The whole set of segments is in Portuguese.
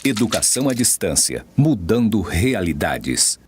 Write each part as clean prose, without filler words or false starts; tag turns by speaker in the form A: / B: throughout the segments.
A: Educação à distância, mudando realidades.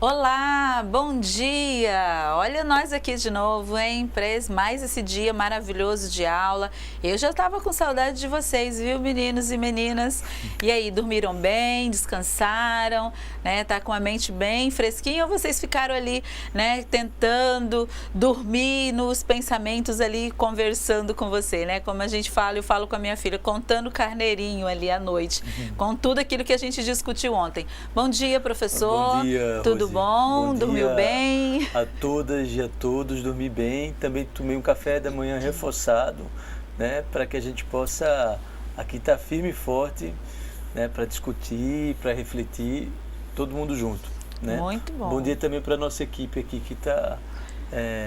B: Olá, bom dia! Olha nós aqui de novo, hein? Para mais esse dia maravilhoso de aula. Eu já estava com saudade de vocês, viu, meninos e meninas? E aí, dormiram bem, descansaram, né? Tá com a mente bem fresquinha ou vocês ficaram ali, né, tentando dormir nos pensamentos ali, conversando com você, né? Como a gente fala, eu falo com a minha filha, contando carneirinho ali à noite, com tudo aquilo que a gente discutiu ontem. Bom dia, professor.
C: Bom dia,
B: tudo bom? Dormiu bem?
C: A todas e a todos, dormi bem. Também tomei um café da manhã reforçado, né, para que a gente possa aqui estar firme e forte, né, para discutir, para refletir, todo mundo junto, né?
B: Muito bom.
C: Bom dia também para a nossa equipe aqui que está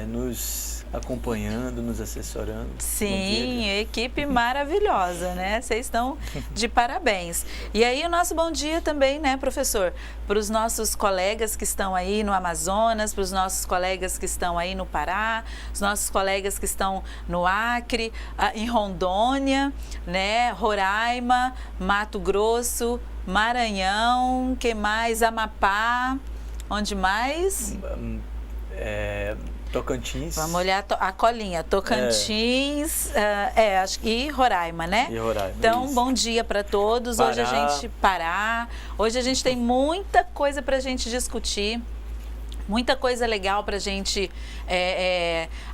C: nos acompanhando, nos assessorando.
B: Sim, equipe maravilhosa, né? Vocês estão de parabéns. E aí o nosso bom dia também, né, professor? Para os nossos colegas que estão aí no Amazonas, para os nossos colegas que estão aí no Pará, os nossos colegas que estão no Acre, em Rondônia, né, Roraima, Mato Grosso, Maranhão, que mais? Amapá, onde mais?
C: Tocantins.
B: Vamos olhar a colinha. Tocantins, acho que e Roraima, né?
C: E Roraima,
B: então,
C: isso.
B: bom dia para todos.
C: Pará.
B: Hoje a gente Hoje a gente tem muita coisa para a gente discutir. Muita coisa legal para a gente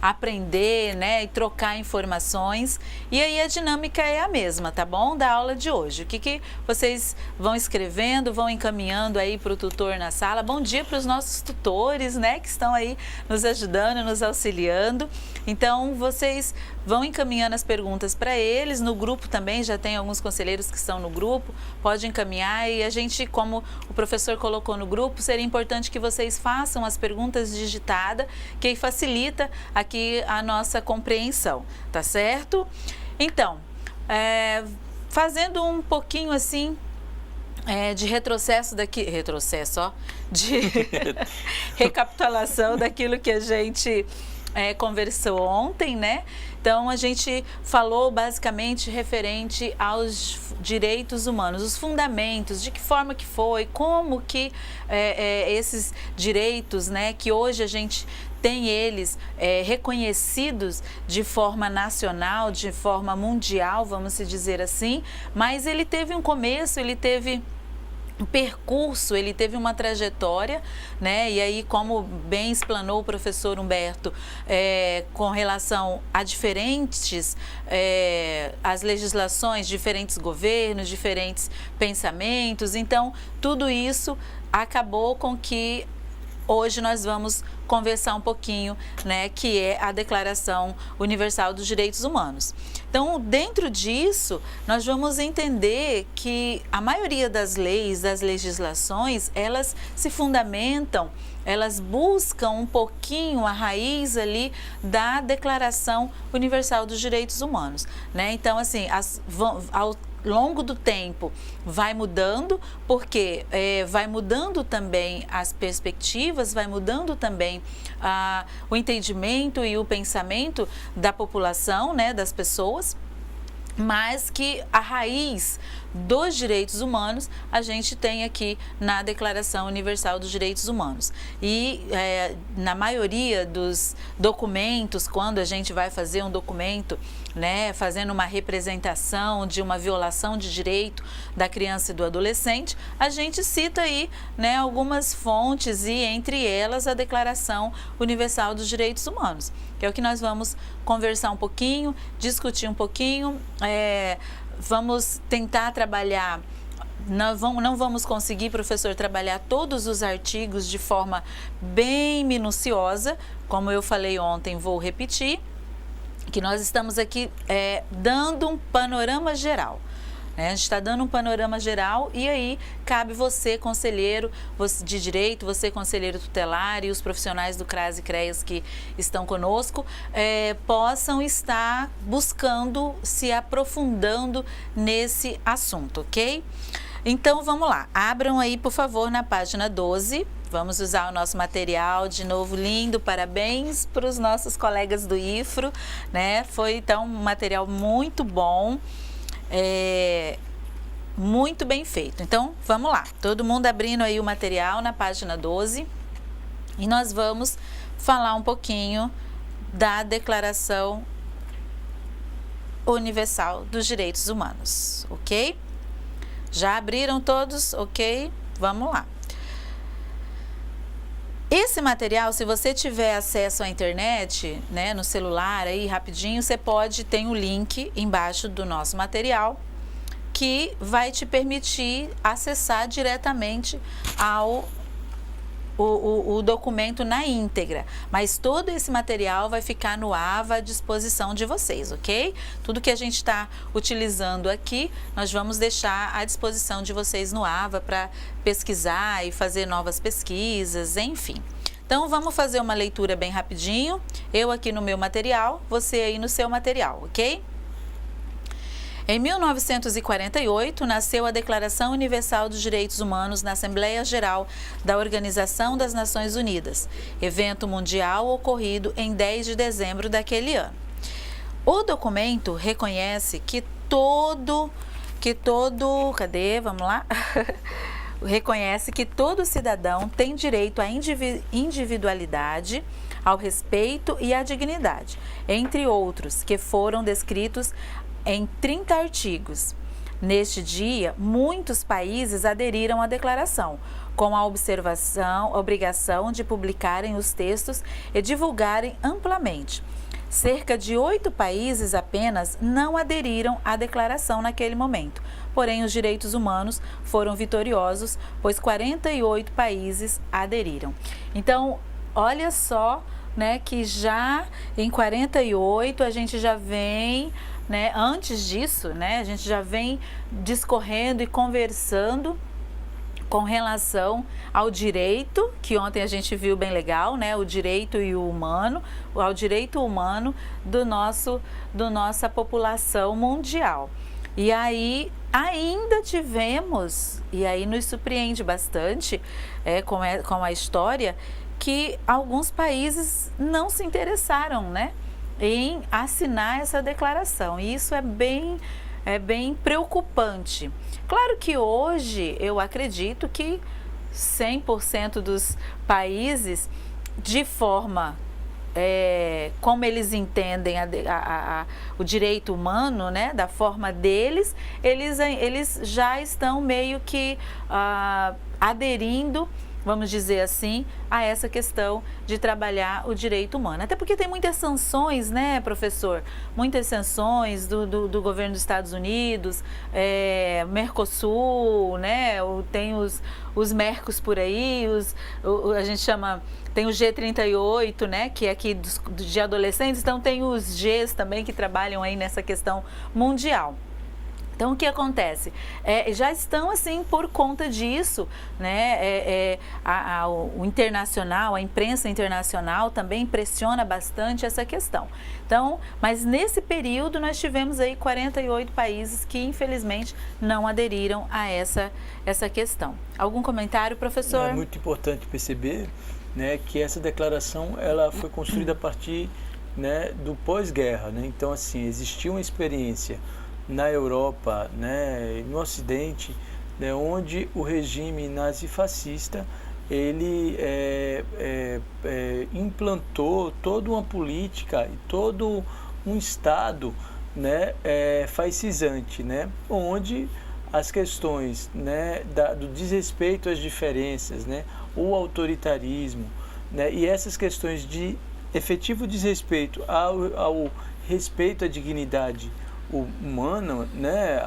B: aprender, né, e trocar informações. E aí a dinâmica é a mesma, tá bom? Da aula de hoje. O que vocês vão escrevendo, vão encaminhando aí para o tutor na sala. Bom dia para os nossos tutores, né, que estão aí nos ajudando, nos auxiliando. Então, vocês vão encaminhando as perguntas para eles. No grupo também, já tem alguns conselheiros que estão no grupo. Pode encaminhar e a gente, como o professor colocou no grupo, seria importante que vocês façam as perguntas digitadas, que aí facilita aqui a nossa compreensão, tá certo? Então, fazendo um pouquinho assim de de recapitulação daquilo que a gente conversou ontem, né? Então, a gente falou basicamente referente aos direitos humanos, os fundamentos, de que forma que foi, como que esses direitos, né, que hoje a gente tem eles reconhecidos de forma nacional, de forma mundial, vamos se dizer assim, mas ele teve um começo, ele teve um percurso, ele teve uma trajetória, né? E aí, como bem explanou o professor Humberto, com relação a diferentes, as legislações, diferentes governos, diferentes pensamentos, então, tudo isso acabou com que hoje nós vamos conversar um pouquinho, né, que é a Declaração Universal dos Direitos Humanos. Então, dentro disso, nós vamos entender que a maioria das leis, das legislações, elas se fundamentam, elas buscam um pouquinho a raiz ali da Declaração Universal dos Direitos Humanos, né? Então, assim, ao longo do tempo vai mudando, porque vai mudando também as perspectivas, vai mudando também o entendimento e o pensamento da população, né, das pessoas, mas que a raiz dos direitos humanos a gente tem aqui na Declaração Universal dos Direitos Humanos. E na maioria dos documentos, quando a gente vai fazer um documento, né, fazendo uma representação de uma violação de direito da criança e do adolescente, a gente cita aí, né, algumas fontes e entre elas a Declaração Universal dos Direitos Humanos, que é o que nós vamos conversar um pouquinho, discutir um pouquinho, vamos tentar trabalhar. Não vamos conseguir, professor, trabalhar todos os artigos de forma bem minuciosa, como eu falei ontem, vou repetir, que nós estamos aqui dando um panorama geral. A gente está dando um panorama geral e aí cabe você, conselheiro de direito, você, conselheiro tutelar e os profissionais do CRAS e CREAS que estão conosco, possam estar buscando, se aprofundando nesse assunto, ok? Então, vamos lá. Abram aí, por favor, na página 12, Vamos usar o nosso material de novo, lindo, parabéns para os nossos colegas do IFRO, né? Foi então um material muito bom, muito bem feito. Então, vamos lá, todo mundo abrindo aí o material na página 12 e nós vamos falar um pouquinho da Declaração Universal dos Direitos Humanos, ok? Já abriram todos, ok? Vamos lá. Esse material, se você tiver acesso à internet, né, no celular aí rapidinho, você pode, tem o link embaixo do nosso material que vai te permitir acessar diretamente ao o documento na íntegra, mas todo esse material vai ficar no AVA à disposição de vocês, ok? Tudo que a gente está utilizando aqui, nós vamos deixar à disposição de vocês no AVA para pesquisar e fazer novas pesquisas, enfim. Então, vamos fazer uma leitura bem rapidinho, eu aqui no meu material, você aí no seu material, ok? Em 1948, nasceu a Declaração Universal dos Direitos Humanos na Assembleia Geral da Organização das Nações Unidas, evento mundial ocorrido em 10 de dezembro daquele ano. O documento reconhece que reconhece que todo cidadão tem direito à individualidade, ao respeito e à dignidade, entre outros, que foram descritos em 30 artigos. Neste dia, muitos países aderiram à declaração, com a obrigação de publicarem os textos e divulgarem amplamente. Cerca de 8 países apenas não aderiram à declaração naquele momento. Porém, os direitos humanos foram vitoriosos, pois 48 países aderiram. Então, olha só, né, que já em 48 a gente já vem, né, antes disso, né, a gente já vem discorrendo e conversando com relação ao direito, que ontem a gente viu bem legal, né, o direito e o humano, ao direito humano da nossa população mundial. E aí ainda tivemos, e aí nos surpreende bastante com a história, que alguns países não se interessaram, né, em assinar essa declaração. E isso é bem preocupante. Claro que hoje eu acredito que 100% dos países, de forma como eles entendem o direito humano, né, da forma deles, eles já estão meio que aderindo, vamos dizer assim, a essa questão de trabalhar o direito humano. Até porque tem muitas sanções, né, professor? Muitas sanções do governo dos Estados Unidos, Mercosul, né? Tem os Mercos por aí, a gente chama, tem o G38, né, que é aqui de adolescentes, então tem os Gs também que trabalham aí nessa questão mundial. Então, o que acontece? Já estão, assim, por conta disso, né, o internacional, a imprensa internacional também pressiona bastante essa questão. Então, mas nesse período nós tivemos aí 48 países que, infelizmente, não aderiram a essa questão. Algum comentário, professor?
C: É muito importante perceber, né, que essa declaração ela foi construída a partir, né, do pós-guerra, né? Então, assim, existia uma experiência na Europa, né, no Ocidente, né, onde o regime nazifascista ele implantou toda uma política e todo um Estado, né, fascisante, né, onde as questões, né, do desrespeito às diferenças, né, o autoritarismo, né, e essas questões de efetivo desrespeito ao respeito à dignidade humana, né,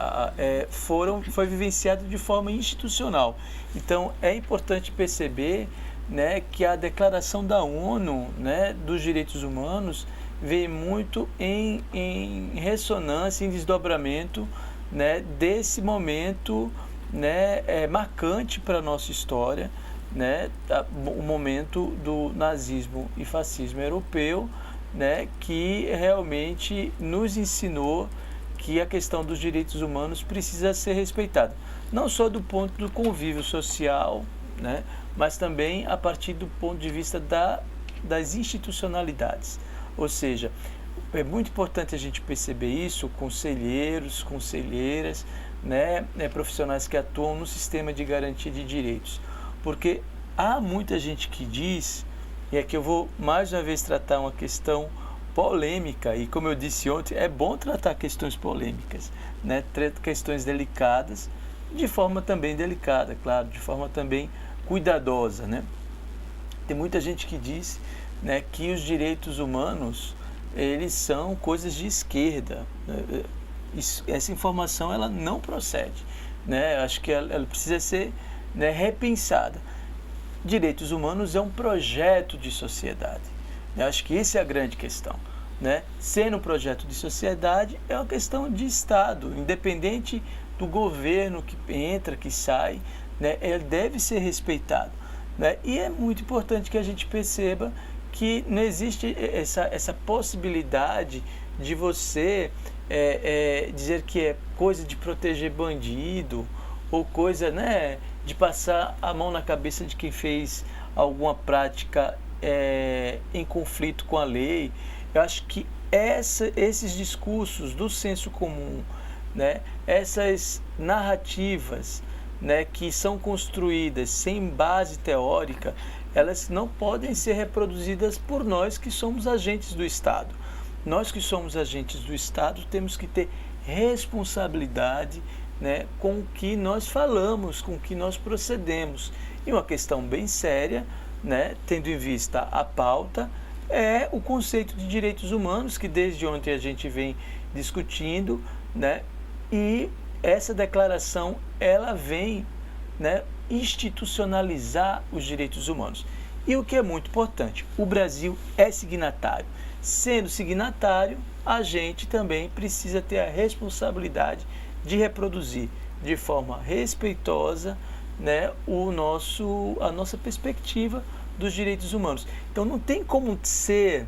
C: foi vivenciado de forma institucional. Então, é importante perceber, né, que a Declaração da ONU, né, dos Direitos Humanos vem muito em ressonância, em desdobramento, né, desse momento, né, marcante para a nossa história, né, o momento do nazismo e fascismo europeu, né, que realmente nos ensinou que a questão dos direitos humanos precisa ser respeitada, não só do ponto do convívio social, né? Mas também a partir do ponto de vista das institucionalidades. Ou seja, é muito importante a gente perceber isso, conselheiros, conselheiras, né, profissionais que atuam no sistema de garantia de direitos. Porque há muita gente que diz, e aqui eu vou mais uma vez tratar uma questão polêmica, e como eu disse ontem, é bom tratar questões polêmicas, né, questões delicadas, de forma também delicada, claro, de forma também cuidadosa, né? Tem muita gente que diz, né, que os direitos humanos, eles são coisas de esquerda. Essa informação ela não procede, né? Acho que ela precisa ser, né, repensada. Direitos humanos é um projeto de sociedade. Eu acho que essa é a grande questão, né? Sendo um projeto de sociedade, é uma questão de Estado, independente do governo que entra, que sai, né? Ele deve ser respeitado, né? E é muito importante que a gente perceba que não existe essa possibilidade de você dizer que é coisa de proteger bandido ou coisa, né, de passar a mão na cabeça de quem fez alguma prática em conflito com a lei. Eu acho que esses discursos do senso comum, né, essas narrativas, né, que são construídas sem base teórica, elas não podem ser reproduzidas por nós que somos agentes do Estado. Nós que somos agentes do Estado temos que ter responsabilidade, né, com o que nós falamos, com o que nós procedemos. E uma questão bem séria, né, tendo em vista a pauta, é o conceito de direitos humanos, que desde ontem a gente vem discutindo, né, e essa declaração ela vem, né, institucionalizar os direitos humanos. E o que é muito importante, o Brasil é signatário. Sendo signatário, a gente também precisa ter a responsabilidade de reproduzir de forma respeitosa, né, a nossa perspectiva dos direitos humanos. Então não tem como ser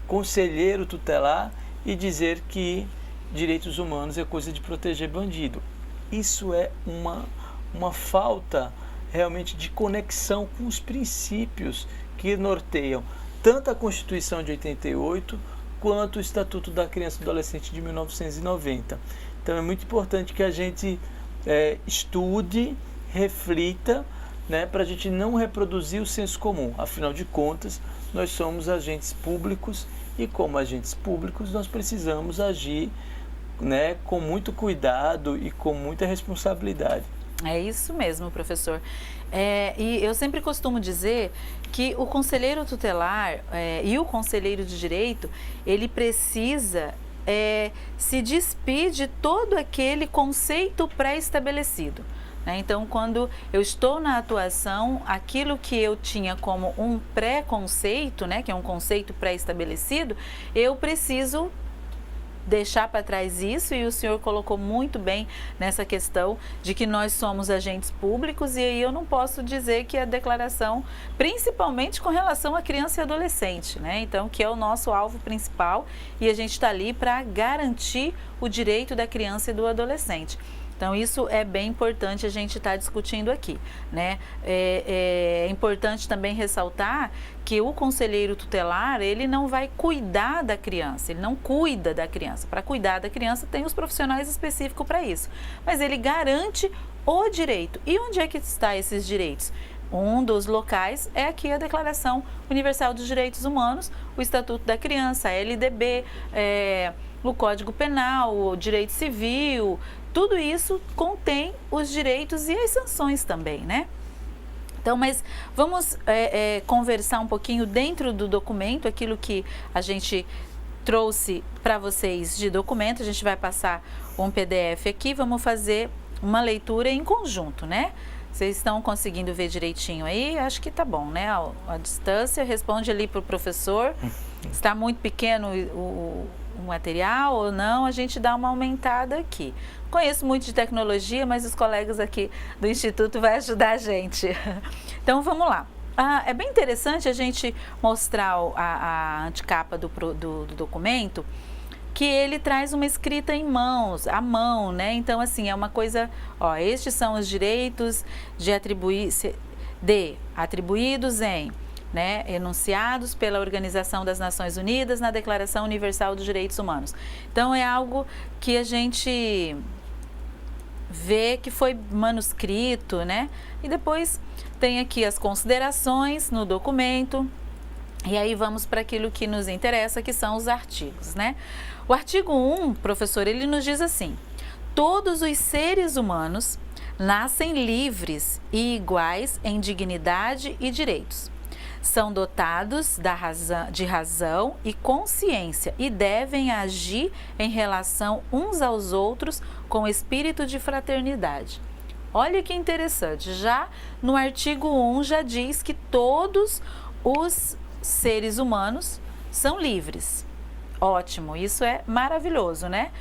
C: conselheiro tutelar e dizer que direitos humanos é coisa de proteger bandido. Isso é uma falta realmente de conexão com os princípios que norteiam tanto a Constituição de 88 quanto o Estatuto da Criança e do Adolescente de 1990. Então é muito importante que a gente estude, reflita, né, para a gente não reproduzir o senso comum. Afinal de contas, nós somos agentes públicos e, como agentes públicos, nós precisamos agir, né, com muito cuidado e com muita responsabilidade.
B: É isso mesmo, professor. E eu sempre costumo dizer que o conselheiro tutelar e o conselheiro de direito, ele precisa se despir de todo aquele conceito pré-estabelecido. Então, quando eu estou na atuação, aquilo que eu tinha como um pré-conceito, né, que é um conceito pré-estabelecido, eu preciso deixar para trás isso, e o senhor colocou muito bem nessa questão de que nós somos agentes públicos, e aí eu não posso dizer que a declaração, principalmente com relação à criança e adolescente, né? Então, que é o nosso alvo principal, e a gente está ali para garantir o direito da criança e do adolescente. Então, isso é bem importante a gente estar discutindo aqui, né? É importante também ressaltar que o conselheiro tutelar, ele não vai cuidar da criança, ele não cuida da criança. Para cuidar da criança, tem os profissionais específicos para isso. Mas ele garante o direito. E onde é que está esses direitos? Um dos locais é aqui a Declaração Universal dos Direitos Humanos, o Estatuto da Criança, a LDB, o Código Penal, o Direito Civil. Tudo isso contém os direitos e as sanções também, né? Então, mas vamos conversar um pouquinho dentro do documento, aquilo que a gente trouxe para vocês de documento. A gente vai passar um PDF aqui, vamos fazer uma leitura em conjunto, né? Vocês estão conseguindo ver direitinho aí? Acho que tá bom, né? A distância, responde ali para o professor. Está muito pequeno o material ou não, a gente dá uma aumentada aqui. Conheço muito de tecnologia, mas os colegas aqui do Instituto vão ajudar a gente. Então, vamos lá. É bem interessante a gente mostrar a anticapa do documento, que ele traz uma escrita em mãos, à mão, né? Então, assim, é uma coisa, estes são os direitos de atribuir, atribuídos em, né, enunciados pela Organização das Nações Unidas na Declaração Universal dos Direitos Humanos. Então, é algo que a gente vê que foi manuscrito, né? E depois tem aqui as considerações no documento. E aí vamos para aquilo que nos interessa, que são os artigos, né? O artigo 1, professor, ele nos diz assim: todos os seres humanos nascem livres e iguais em dignidade e direitos. São dotados de razão e consciência e devem agir em relação uns aos outros com espírito de fraternidade. Olha que interessante, já no artigo 1 já diz que todos os seres humanos são livres. Ótimo, isso é maravilhoso, né?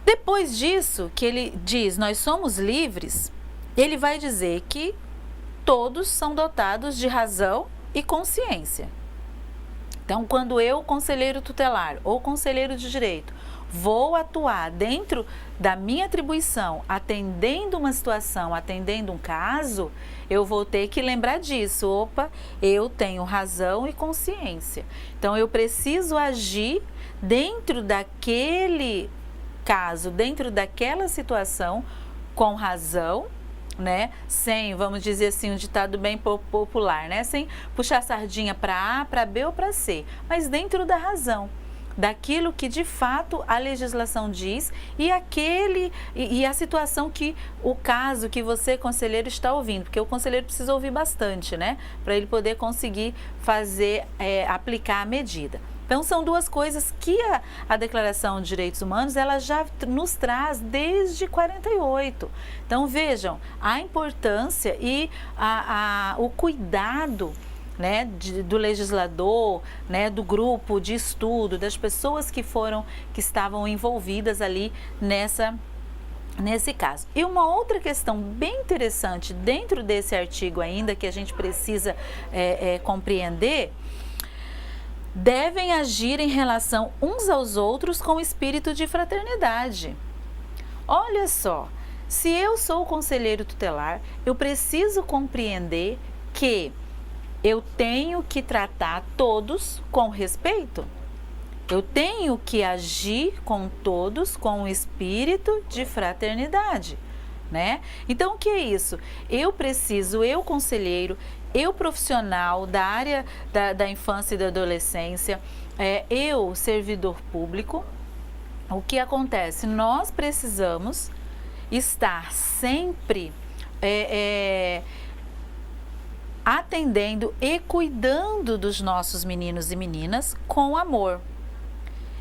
B: Depois disso, que ele diz, nós somos livres, ele vai dizer que todos são dotados de razão e consciência. Então, quando eu, conselheiro tutelar ou conselheiro de direito, vou atuar dentro da minha atribuição, atendendo uma situação, atendendo um caso, eu vou ter que lembrar disso. Opa, eu tenho razão e consciência. Então, eu preciso agir dentro daquele caso, dentro daquela situação, com razão, né? Sem, vamos dizer assim, um ditado bem popular, né? Sem puxar a sardinha para A, para B ou para C, mas dentro da razão, daquilo que de fato a legislação diz e a situação que o caso que você, conselheiro, está ouvindo, porque o conselheiro precisa ouvir bastante, né? Para ele poder conseguir fazer, aplicar a medida. Então, são duas coisas que a Declaração de Direitos Humanos, ela já nos traz desde 48. Então, vejam a importância e o cuidado, né, do legislador, né, do grupo de estudo, das pessoas que estavam envolvidas ali nesse caso. E uma outra questão bem interessante dentro desse artigo ainda, que a gente precisa compreender: devem agir em relação uns aos outros com espírito de fraternidade. Olha só, se eu sou conselheiro tutelar, eu preciso compreender que eu tenho que tratar todos com respeito. Eu tenho que agir com todos com o espírito de fraternidade, né? Então, o que é isso? Eu preciso, eu conselheiro, eu profissional da área da infância e da adolescência, eu servidor público, o que acontece? Nós precisamos estar sempre atendendo e cuidando dos nossos meninos e meninas com amor.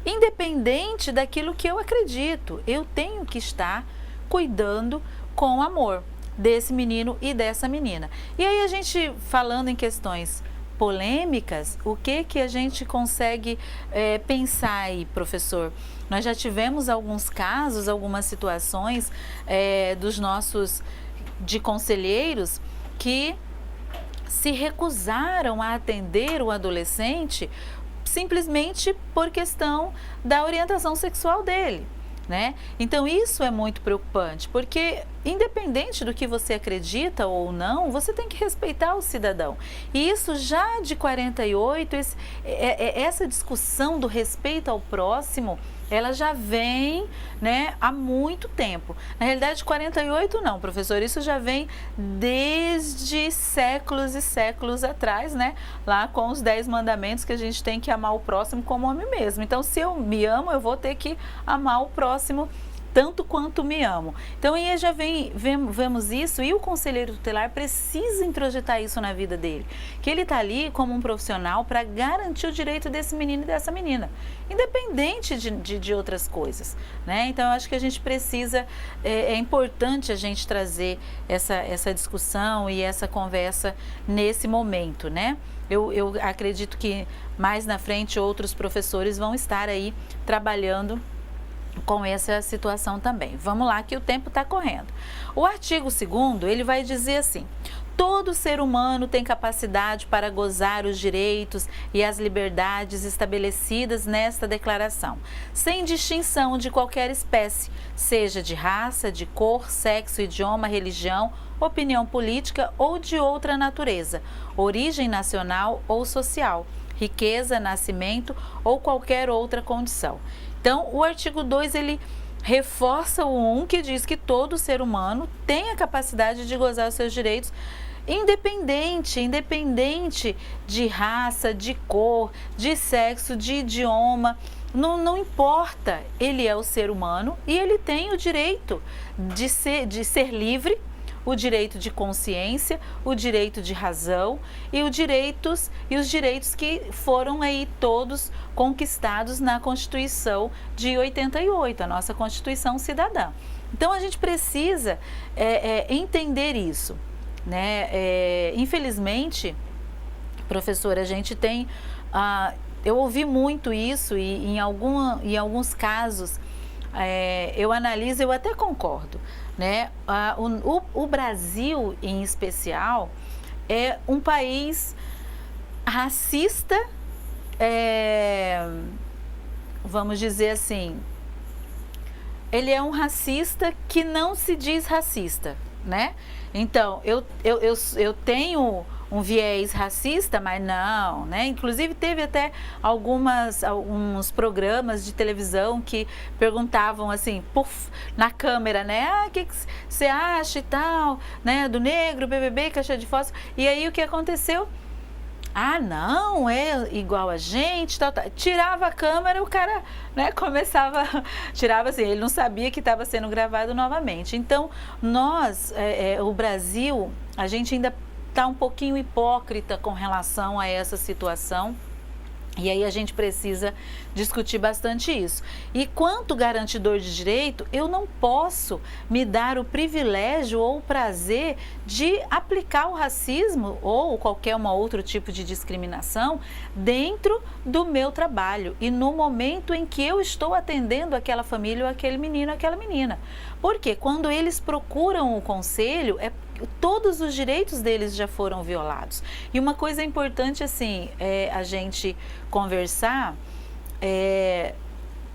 B: Independente daquilo que eu acredito, eu tenho que estar cuidando com amor desse menino e dessa menina. E aí a gente, falando em questões polêmicas, o que a gente consegue pensar aí, professor? Nós já tivemos alguns casos, algumas situações dos nossos conselheiros que se recusaram a atender o adolescente simplesmente por questão da orientação sexual dele, né? Então, isso é muito preocupante, porque independente do que você acredita ou não, você tem que respeitar o cidadão. E isso já de 48, essa discussão do respeito ao próximo, ela já vem, né, há muito tempo. Na realidade, 48 não, professor, isso já vem desde séculos e séculos atrás, né? Lá com os 10 mandamentos, que a gente tem que amar o próximo como a mim mesmo. Então, se eu me amo, eu vou ter que amar o próximo tanto quanto me amo. Então, aí já vemos isso, e o conselheiro tutelar precisa introjetar isso na vida dele, que ele está ali como um profissional para garantir o direito desse menino e dessa menina, independente de outras coisas, né? Então, eu acho que a gente precisa, é importante a gente trazer essa discussão e essa conversa nesse momento, né? Eu acredito que mais na frente outros professores vão estar aí trabalhando com essa situação também. Vamos lá, que o tempo está correndo. O artigo 2º, ele vai dizer assim: todo ser humano tem capacidade para gozar os direitos e as liberdades estabelecidas nesta declaração, sem distinção de qualquer espécie, seja de raça, de cor, sexo, idioma, religião, opinião política ou de outra natureza, origem nacional ou social, riqueza, nascimento ou qualquer outra condição. Então, o artigo 2, ele reforça o 1, que diz que todo ser humano tem a capacidade de gozar os seus direitos, independente de raça, de cor, de sexo, de idioma, não importa, ele é o ser humano e ele tem o direito de ser livre, o direito de consciência, o direito de razão e os direitos que foram aí todos conquistados na Constituição de 88, a nossa Constituição Cidadã. Então a gente precisa entender isso, né? Infelizmente, professora, a gente tem, eu ouvi muito isso e em alguns casos eu analiso, eu até concordo, né? O Brasil, em especial, é um país racista, vamos dizer assim, ele é um racista que não se diz racista, né? Então, eu tenho um viés racista, mas não, né? Inclusive teve até alguns programas de televisão que perguntavam assim, na câmera, né? O que você acha e tal, né? Do negro, BBB, caixa de fósforo. E aí o que aconteceu? Não, é igual a gente, tal. Tirava a câmera, o cara, né, tirava assim, ele não sabia que estava sendo gravado novamente. Então, o Brasil, a gente ainda está um pouquinho hipócrita com relação a essa situação. E aí a gente precisa discutir bastante isso. E quanto garantidor de direito, eu não posso me dar o privilégio ou o prazer de aplicar o racismo ou qualquer outro tipo de discriminação dentro do meu trabalho e no momento em que eu estou atendendo aquela família ou aquele menino, aquela menina. Porque quando eles procuram o conselho, todos os direitos deles já foram violados. E uma coisa importante, assim, a gente conversar,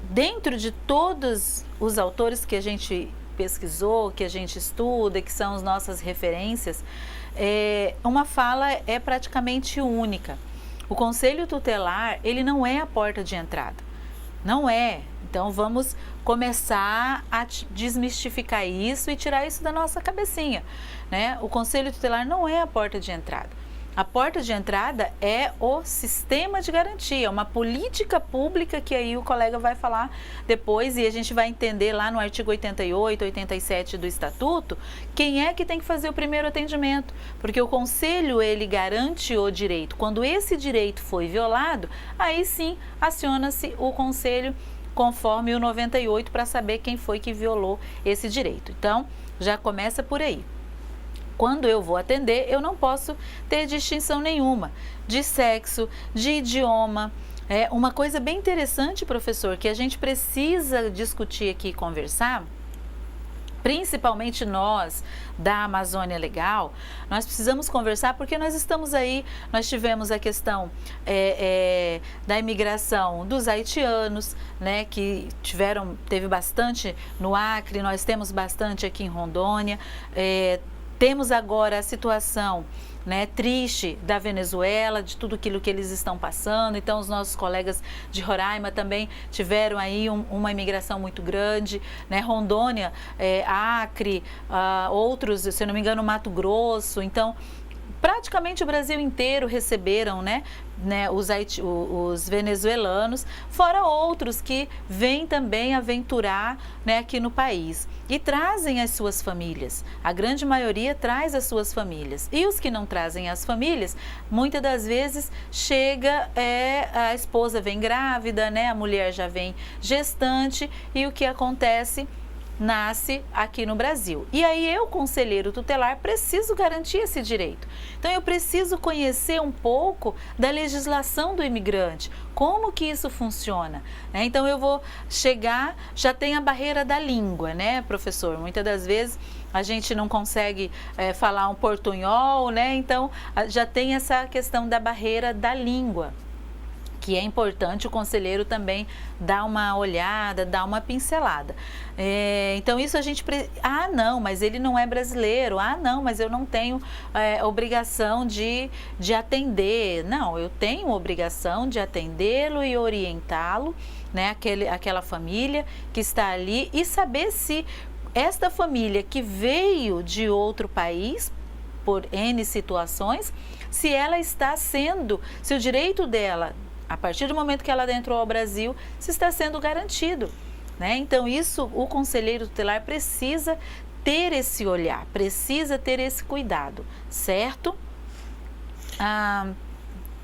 B: dentro de todos os autores que a gente pesquisou, que a gente estuda, que são as nossas referências, uma fala é praticamente única. O Conselho Tutelar, ele não é a porta de entrada. Não é. Então, vamos começar a desmistificar isso e tirar isso da nossa cabecinha, né? O Conselho Tutelar não é a porta de entrada. A porta de entrada é o sistema de garantia, uma política pública que aí o colega vai falar depois e a gente vai entender lá no artigo 88, 87 do Estatuto, quem é que tem que fazer o primeiro atendimento, porque o Conselho, ele garante o direito. Quando esse direito foi violado, aí sim aciona-se o Conselho conforme o 98 para saber quem foi que violou esse direito. Então, já começa por aí. Quando eu vou atender, eu não posso ter distinção nenhuma de sexo, de idioma. Uma coisa bem interessante, professor, que a gente precisa discutir aqui e conversar, principalmente nós da Amazônia Legal, nós precisamos conversar porque nós estamos aí, nós tivemos a questão da imigração dos haitianos, né, que teve bastante no Acre, nós temos bastante aqui em Rondônia, temos agora a situação, né, triste da Venezuela, de tudo aquilo que eles estão passando. Então, os nossos colegas de Roraima também tiveram aí uma imigração muito grande, né? Rondônia, Acre, outros, se eu não me engano, Mato Grosso. Então, praticamente o Brasil inteiro receberam, né, os venezuelanos, fora outros que vêm também aventurar, né, aqui no país e trazem as suas famílias. A grande maioria traz as suas famílias e os que não trazem as famílias, muitas das vezes chega, a esposa vem grávida, né, a mulher já vem gestante e o que acontece? nasce aqui no Brasil. E aí eu, conselheiro tutelar, preciso garantir esse direito. Então eu preciso conhecer um pouco da legislação do imigrante, como que isso funciona, né? Então eu vou chegar, já tem a barreira da língua, né, professor? Muitas das vezes a gente não consegue falar um portunhol, né? Então já tem essa questão da barreira da língua, que é importante o conselheiro também dar uma olhada, dar uma pincelada. Então isso a gente... Ah, não, mas ele não é brasileiro. Ah, não, mas eu não tenho obrigação de atender. Não, eu tenho obrigação de atendê-lo e orientá-lo, né? Aquela família que está ali, e saber se esta família que veio de outro país, por N situações, se ela está sendo, se o direito dela, a partir do momento que ela adentrou ao Brasil, se está sendo garantido, né? Então isso, o conselheiro tutelar precisa ter esse olhar, precisa ter esse cuidado, certo?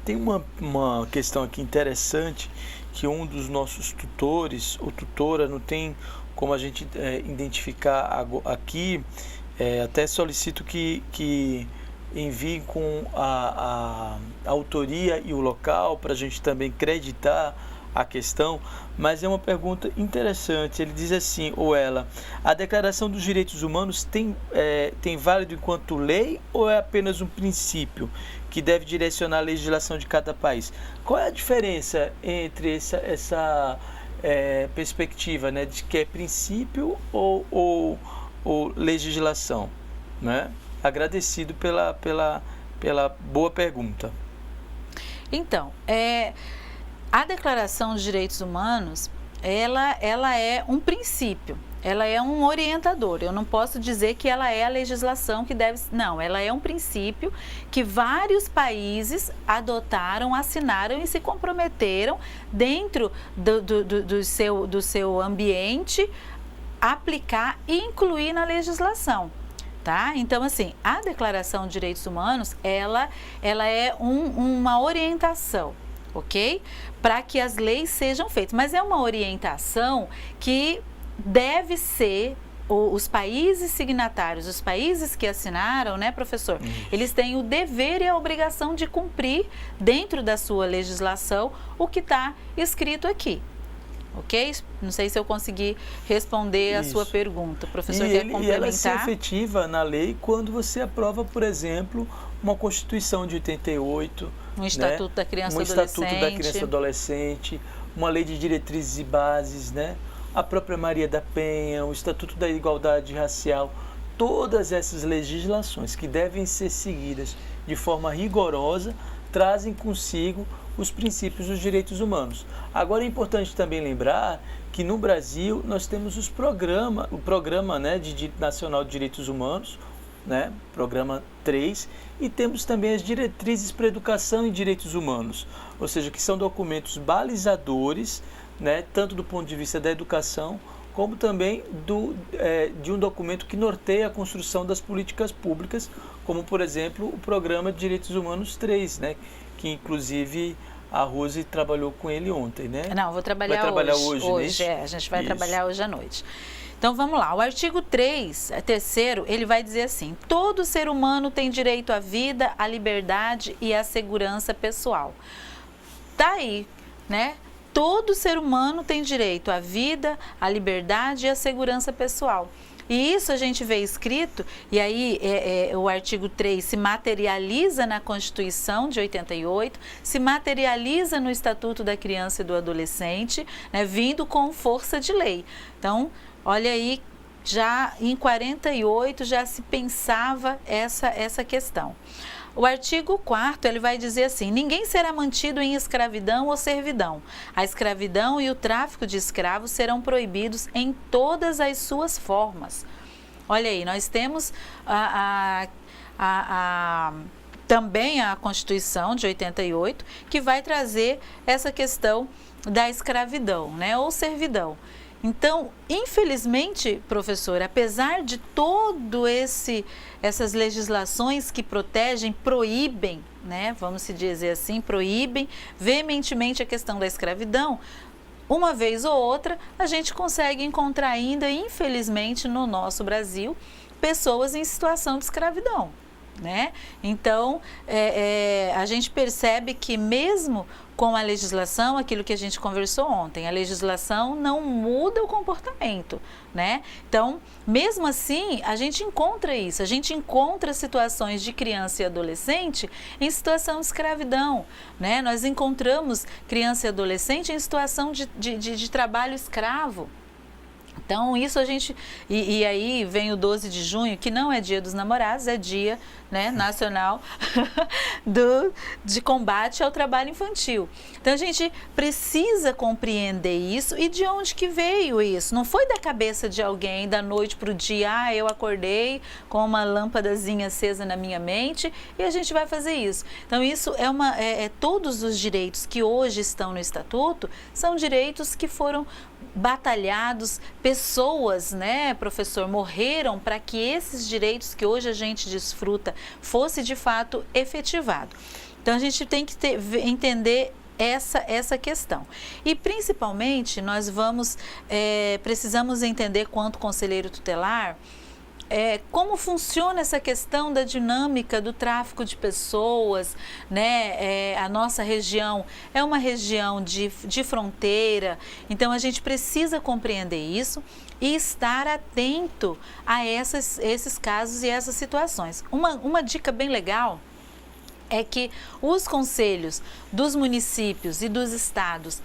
C: Tem uma questão aqui interessante, que um dos nossos tutores ou tutora, não tem como a gente identificar aqui, até solicito que envie com a autoria e o local para a gente também creditar a questão, mas é uma pergunta interessante. Ele diz assim, ou ela: a Declaração dos Direitos Humanos tem válido enquanto lei ou é apenas um princípio que deve direcionar a legislação de cada país? Qual é a diferença entre essa perspectiva, né, de que é princípio ou legislação, né? Agradecido pela boa pergunta.
B: Então, a Declaração dos Direitos Humanos, ela é um princípio, ela é um orientador. Eu não posso dizer que ela é a legislação que deve... Não, ela é um princípio que vários países adotaram, assinaram e se comprometeram dentro do seu ambiente, aplicar e incluir na legislação. Tá? Então, assim, a Declaração de Direitos Humanos, ela é uma orientação, ok? Para que as leis sejam feitas. Mas é uma orientação que deve ser, os países signatários, os países que assinaram, né, professor? Eles têm o dever e a obrigação de cumprir, dentro da sua legislação, o que está escrito aqui. Ok? Não sei se eu consegui responder a sua pergunta. O professor quer complementar?
C: E ela se efetiva na lei quando você aprova, por exemplo, uma Constituição de 88,
B: um Estatuto da Criança e Adolescente.
C: Estatuto da Criança e Adolescente, uma Lei de Diretrizes e Bases, né? A própria Maria da Penha, o Estatuto da Igualdade Racial. Todas essas legislações que devem ser seguidas de forma rigorosa trazem consigo os princípios dos direitos humanos. Agora é importante também lembrar que no Brasil nós temos o programa, né, Nacional de Direitos Humanos, né, programa 3, e temos também as diretrizes para educação e direitos humanos, ou seja, que são documentos balizadores, né, tanto do ponto de vista da educação, como também de um documento que norteia a construção das políticas públicas, como, por exemplo, o Programa de Direitos Humanos 3, né, que inclusive a Rose trabalhou com ele ontem, né?
B: Não, vou trabalhar hoje. A gente vai trabalhar hoje à noite. Então, vamos lá. O artigo 3º, ele vai dizer assim: todo ser humano tem direito à vida, à liberdade e à segurança pessoal. Tá aí, né? Todo ser humano tem direito à vida, à liberdade e à segurança pessoal. E isso a gente vê escrito, e aí o artigo 3 se materializa na Constituição de 88, se materializa no Estatuto da Criança e do Adolescente, né, vindo com força de lei. Então, olha aí, já em 48 já se pensava essa questão. O artigo 4º, ele vai dizer assim: ninguém será mantido em escravidão ou servidão. A escravidão e o tráfico de escravos serão proibidos em todas as suas formas. Olha aí, nós temos também a Constituição de 88, que vai trazer essa questão da escravidão, né, ou servidão. Então, infelizmente, professor, apesar de todo essas legislações que protegem, proíbem, né, vamos se dizer assim, proíbem veementemente a questão da escravidão, uma vez ou outra, a gente consegue encontrar ainda, infelizmente, no nosso Brasil, pessoas em situação de escravidão, né? Então, a gente percebe que mesmo com a legislação, aquilo que a gente conversou ontem, a legislação não muda o comportamento, né? Então, mesmo assim, a gente encontra isso, a gente encontra situações de criança e adolescente em situação de escravidão, né? Nós encontramos criança e adolescente em situação de trabalho escravo. Então, isso a gente... E aí vem o 12 de junho, que não é dia dos namorados, é dia, né, nacional de combate ao trabalho infantil. Então, a gente precisa compreender isso e de onde que veio isso. Não foi da cabeça de alguém, da noite para o dia, eu acordei com uma lâmpadazinha acesa na minha mente e a gente vai fazer isso. Então, isso todos os direitos que hoje estão no Estatuto são direitos que foram batalhados, pessoas, né, professor, morreram para que esses direitos que hoje a gente desfruta fosse de fato efetivado. Então a gente tem que entender essa questão. E principalmente nós precisamos entender quanto conselheiro tutelar como funciona essa questão da dinâmica do tráfico de pessoas, né? A nossa região é uma região de fronteira, então a gente precisa compreender isso e estar atento a esses casos e essas situações. Uma dica bem legal é que os conselhos dos municípios e dos estados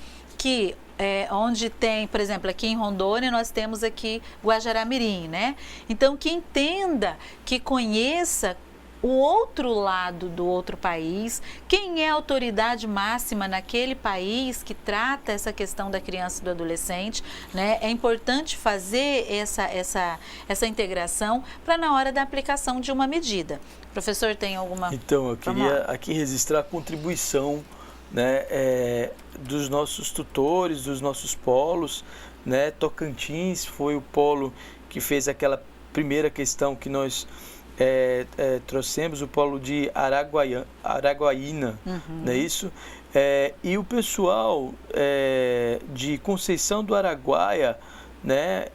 B: onde tem, por exemplo, aqui em Rondônia, nós temos aqui Guajará-Mirim, né? Então, que entenda, que conheça o outro lado do outro país, quem é a autoridade máxima naquele país que trata essa questão da criança e do adolescente, né? É importante fazer essa integração para na hora da aplicação de uma medida. O professor tem alguma...
C: Então, eu queria aqui registrar a contribuição, né, dos nossos tutores, dos nossos polos, né? Tocantins foi o polo que fez aquela primeira questão que nós trouxemos, o polo de Araguaína, não é isso? E o pessoal de Conceição do Araguaia, né?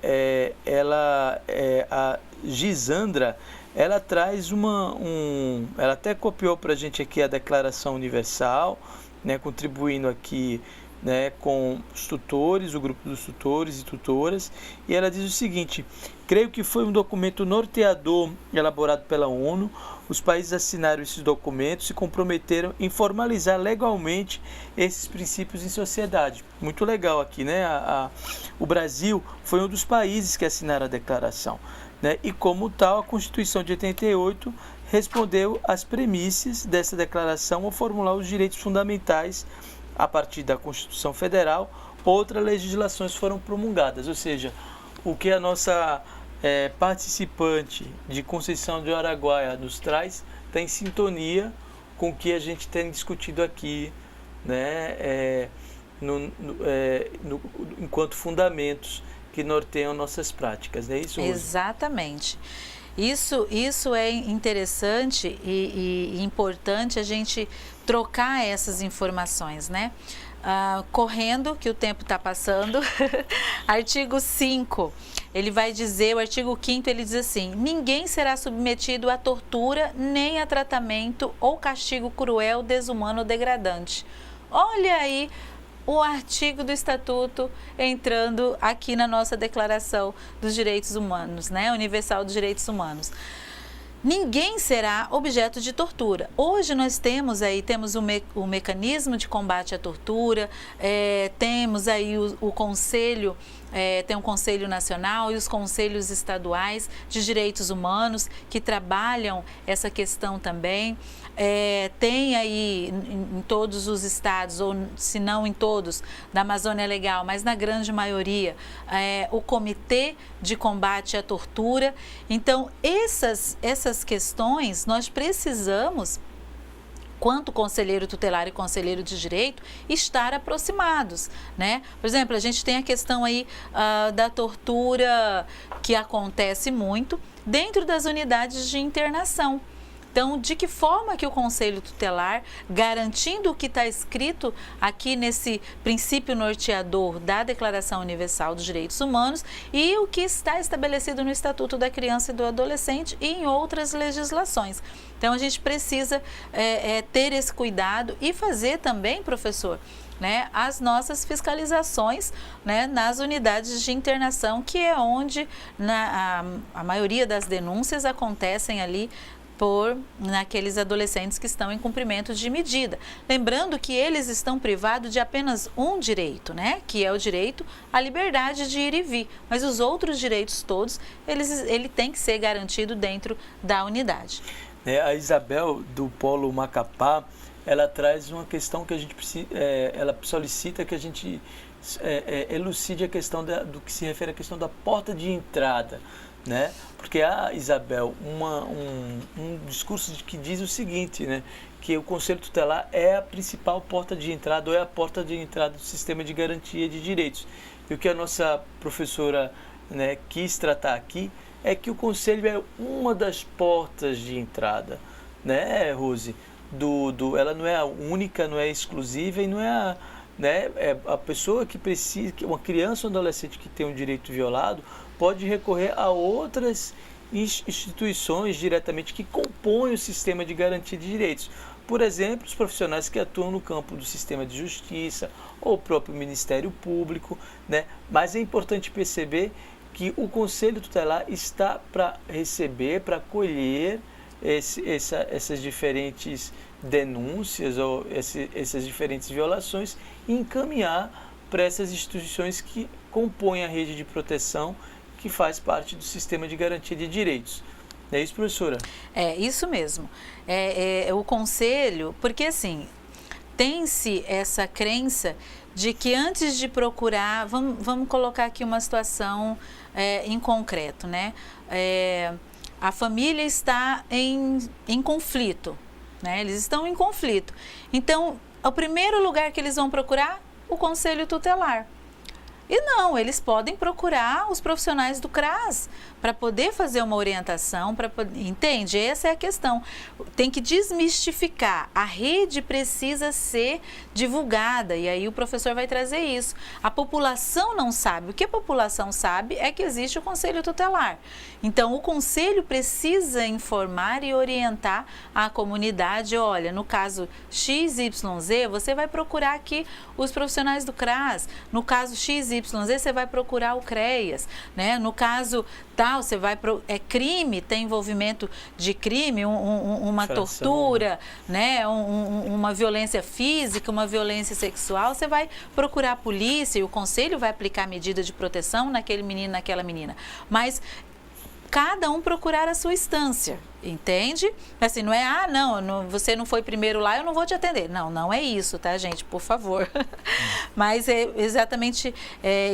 C: A Gisandra, ela traz ela até copiou para a gente aqui a Declaração Universal, né, contribuindo aqui, né, com os tutores, o grupo dos tutores e tutoras, e ela diz o seguinte: creio que foi um documento norteador elaborado pela ONU. Os países assinaram esses documentos e se comprometeram em formalizar legalmente esses princípios em sociedade. Muito legal aqui, né? O Brasil foi um dos países que assinaram a declaração, né? E como tal, a Constituição de 88 respondeu às premissas dessa declaração ao formular os direitos fundamentais a partir da Constituição Federal. Outras legislações foram promulgadas, ou seja, o que a nossa participante de Conceição do Araguaia nos traz está em sintonia com o que a gente tem discutido aqui, né, enquanto fundamentos que norteiam nossas práticas, não é isso?
B: Exatamente. Isso é interessante e importante a gente trocar essas informações, né? Correndo, que o tempo está passando, artigo 5, ele vai dizer, o artigo 5º, ele diz assim: ninguém será submetido a tortura, nem a tratamento ou castigo cruel, desumano ou degradante. Olha aí o artigo do Estatuto entrando aqui na nossa Declaração dos Direitos Humanos, né? Universal dos Direitos Humanos. Ninguém será objeto de tortura. Hoje nós temos o mecanismo de combate à tortura, temos aí o conselho, tem um Conselho Nacional e os conselhos estaduais de direitos humanos que trabalham essa questão também. Tem aí em todos os estados, ou se não em todos, da Amazônia Legal, mas na grande maioria, o Comitê de Combate à Tortura. Então, essas questões nós precisamos, quanto conselheiro tutelar e conselheiro de direito, estar aproximados, né? Por exemplo, a gente tem a questão aí da tortura que acontece muito dentro das unidades de internação. Então, de que forma que o Conselho Tutelar, garantindo o que está escrito aqui nesse princípio norteador da Declaração Universal dos Direitos Humanos e o que está estabelecido no Estatuto da Criança e do Adolescente e em outras legislações. Então, a gente precisa ter esse cuidado e fazer também, professor, né, as nossas fiscalizações, né, nas unidades de internação, que é onde a maioria das denúncias acontecem ali naqueles adolescentes que estão em cumprimento de medida. Lembrando que eles estão privados de apenas um direito, né? Que é o direito à liberdade de ir e vir. Mas os outros direitos todos, ele tem que ser garantido dentro da unidade.
C: A Isabel, do Polo Macapá, ela traz uma questão que a gente precisa, ela solicita que a gente elucide a questão do que se refere à questão da porta de entrada, né? Porque a Isabel, um discurso que diz o seguinte, né? Que o Conselho Tutelar é a principal porta de entrada, ou é a porta de entrada do sistema de garantia de direitos. E o que a nossa professora, né, quis tratar aqui é que o Conselho é uma das portas de entrada, né, Rose? Ela não é a única, não é exclusiva e não é a pessoa que precisa, uma criança ou adolescente que tem um direito violado pode recorrer a outras instituições diretamente que compõem o sistema de garantia de direitos. Por exemplo, os profissionais que atuam no campo do sistema de justiça ou o próprio Ministério Público, né? Mas é importante perceber que o Conselho Tutelar está para receber, para acolher essas diferentes denúncias ou essas diferentes violações e encaminhar para essas instituições que compõem a rede de proteção que faz parte do sistema de garantia de direitos. É isso, professora?
B: É isso mesmo. O conselho, porque assim, tem-se essa crença de que antes de procurar, vamos colocar aqui uma situação em concreto, né? A família está em conflito, né? Eles estão em conflito. Então, o primeiro lugar que eles vão procurar, o Conselho Tutelar. E não, eles podem procurar os profissionais do CRAS para poder fazer uma orientação, entende? Essa é a questão. Tem que desmistificar. A rede precisa ser divulgada e aí o professor vai trazer isso. A população não sabe. O que a população sabe é que existe o Conselho Tutelar. Então, o Conselho precisa informar e orientar a comunidade. Olha, no caso XYZ, você vai procurar aqui os profissionais do CRAS. No caso XYZ, você vai procurar o CREAS, né? No caso tal, você vai crime, tem envolvimento de crime, uma tortura, né? Uma violência física, uma violência sexual, você vai procurar a polícia e o conselho vai aplicar medida de proteção naquele menino, naquela menina. Mas cada um procurar a sua instância, entende? Assim, não é, você não foi primeiro lá, eu não vou te atender. Não, não é isso, tá, gente? Por favor. Mas é exatamente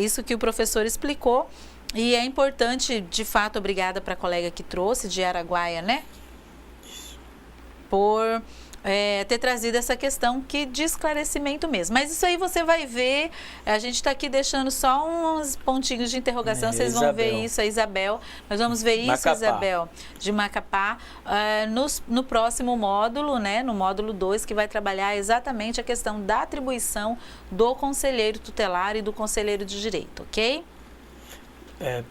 B: isso que o professor explicou. E é importante, de fato, obrigada para a colega que trouxe, de Araguaia, né? Por ter trazido essa questão de esclarecimento mesmo. Mas isso aí você vai ver, a gente está aqui deixando só uns pontinhos de interrogação, vocês vão ver isso, a Isabel, nós vamos ver isso, Macapá. Isabel, de Macapá, no próximo módulo, né, no módulo 2, que vai trabalhar exatamente a questão da atribuição do conselheiro tutelar e do conselheiro de direito, ok?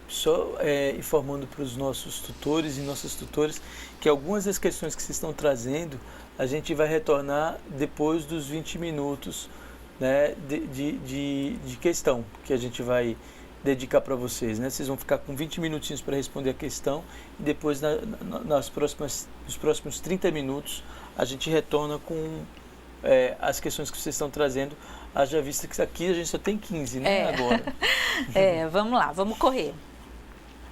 C: Só informando para os nossos tutores e nossas tutoras que algumas das questões que vocês estão trazendo, a gente vai retornar depois dos 20 minutos, né, de questão que a gente vai dedicar para vocês, né? Vocês vão ficar com 20 minutinhos para responder a questão e depois nos próximos 30 minutos a gente retorna com as questões que vocês estão trazendo, haja vista que aqui a gente só tem 15, né, agora.
B: Vamos lá, vamos correr.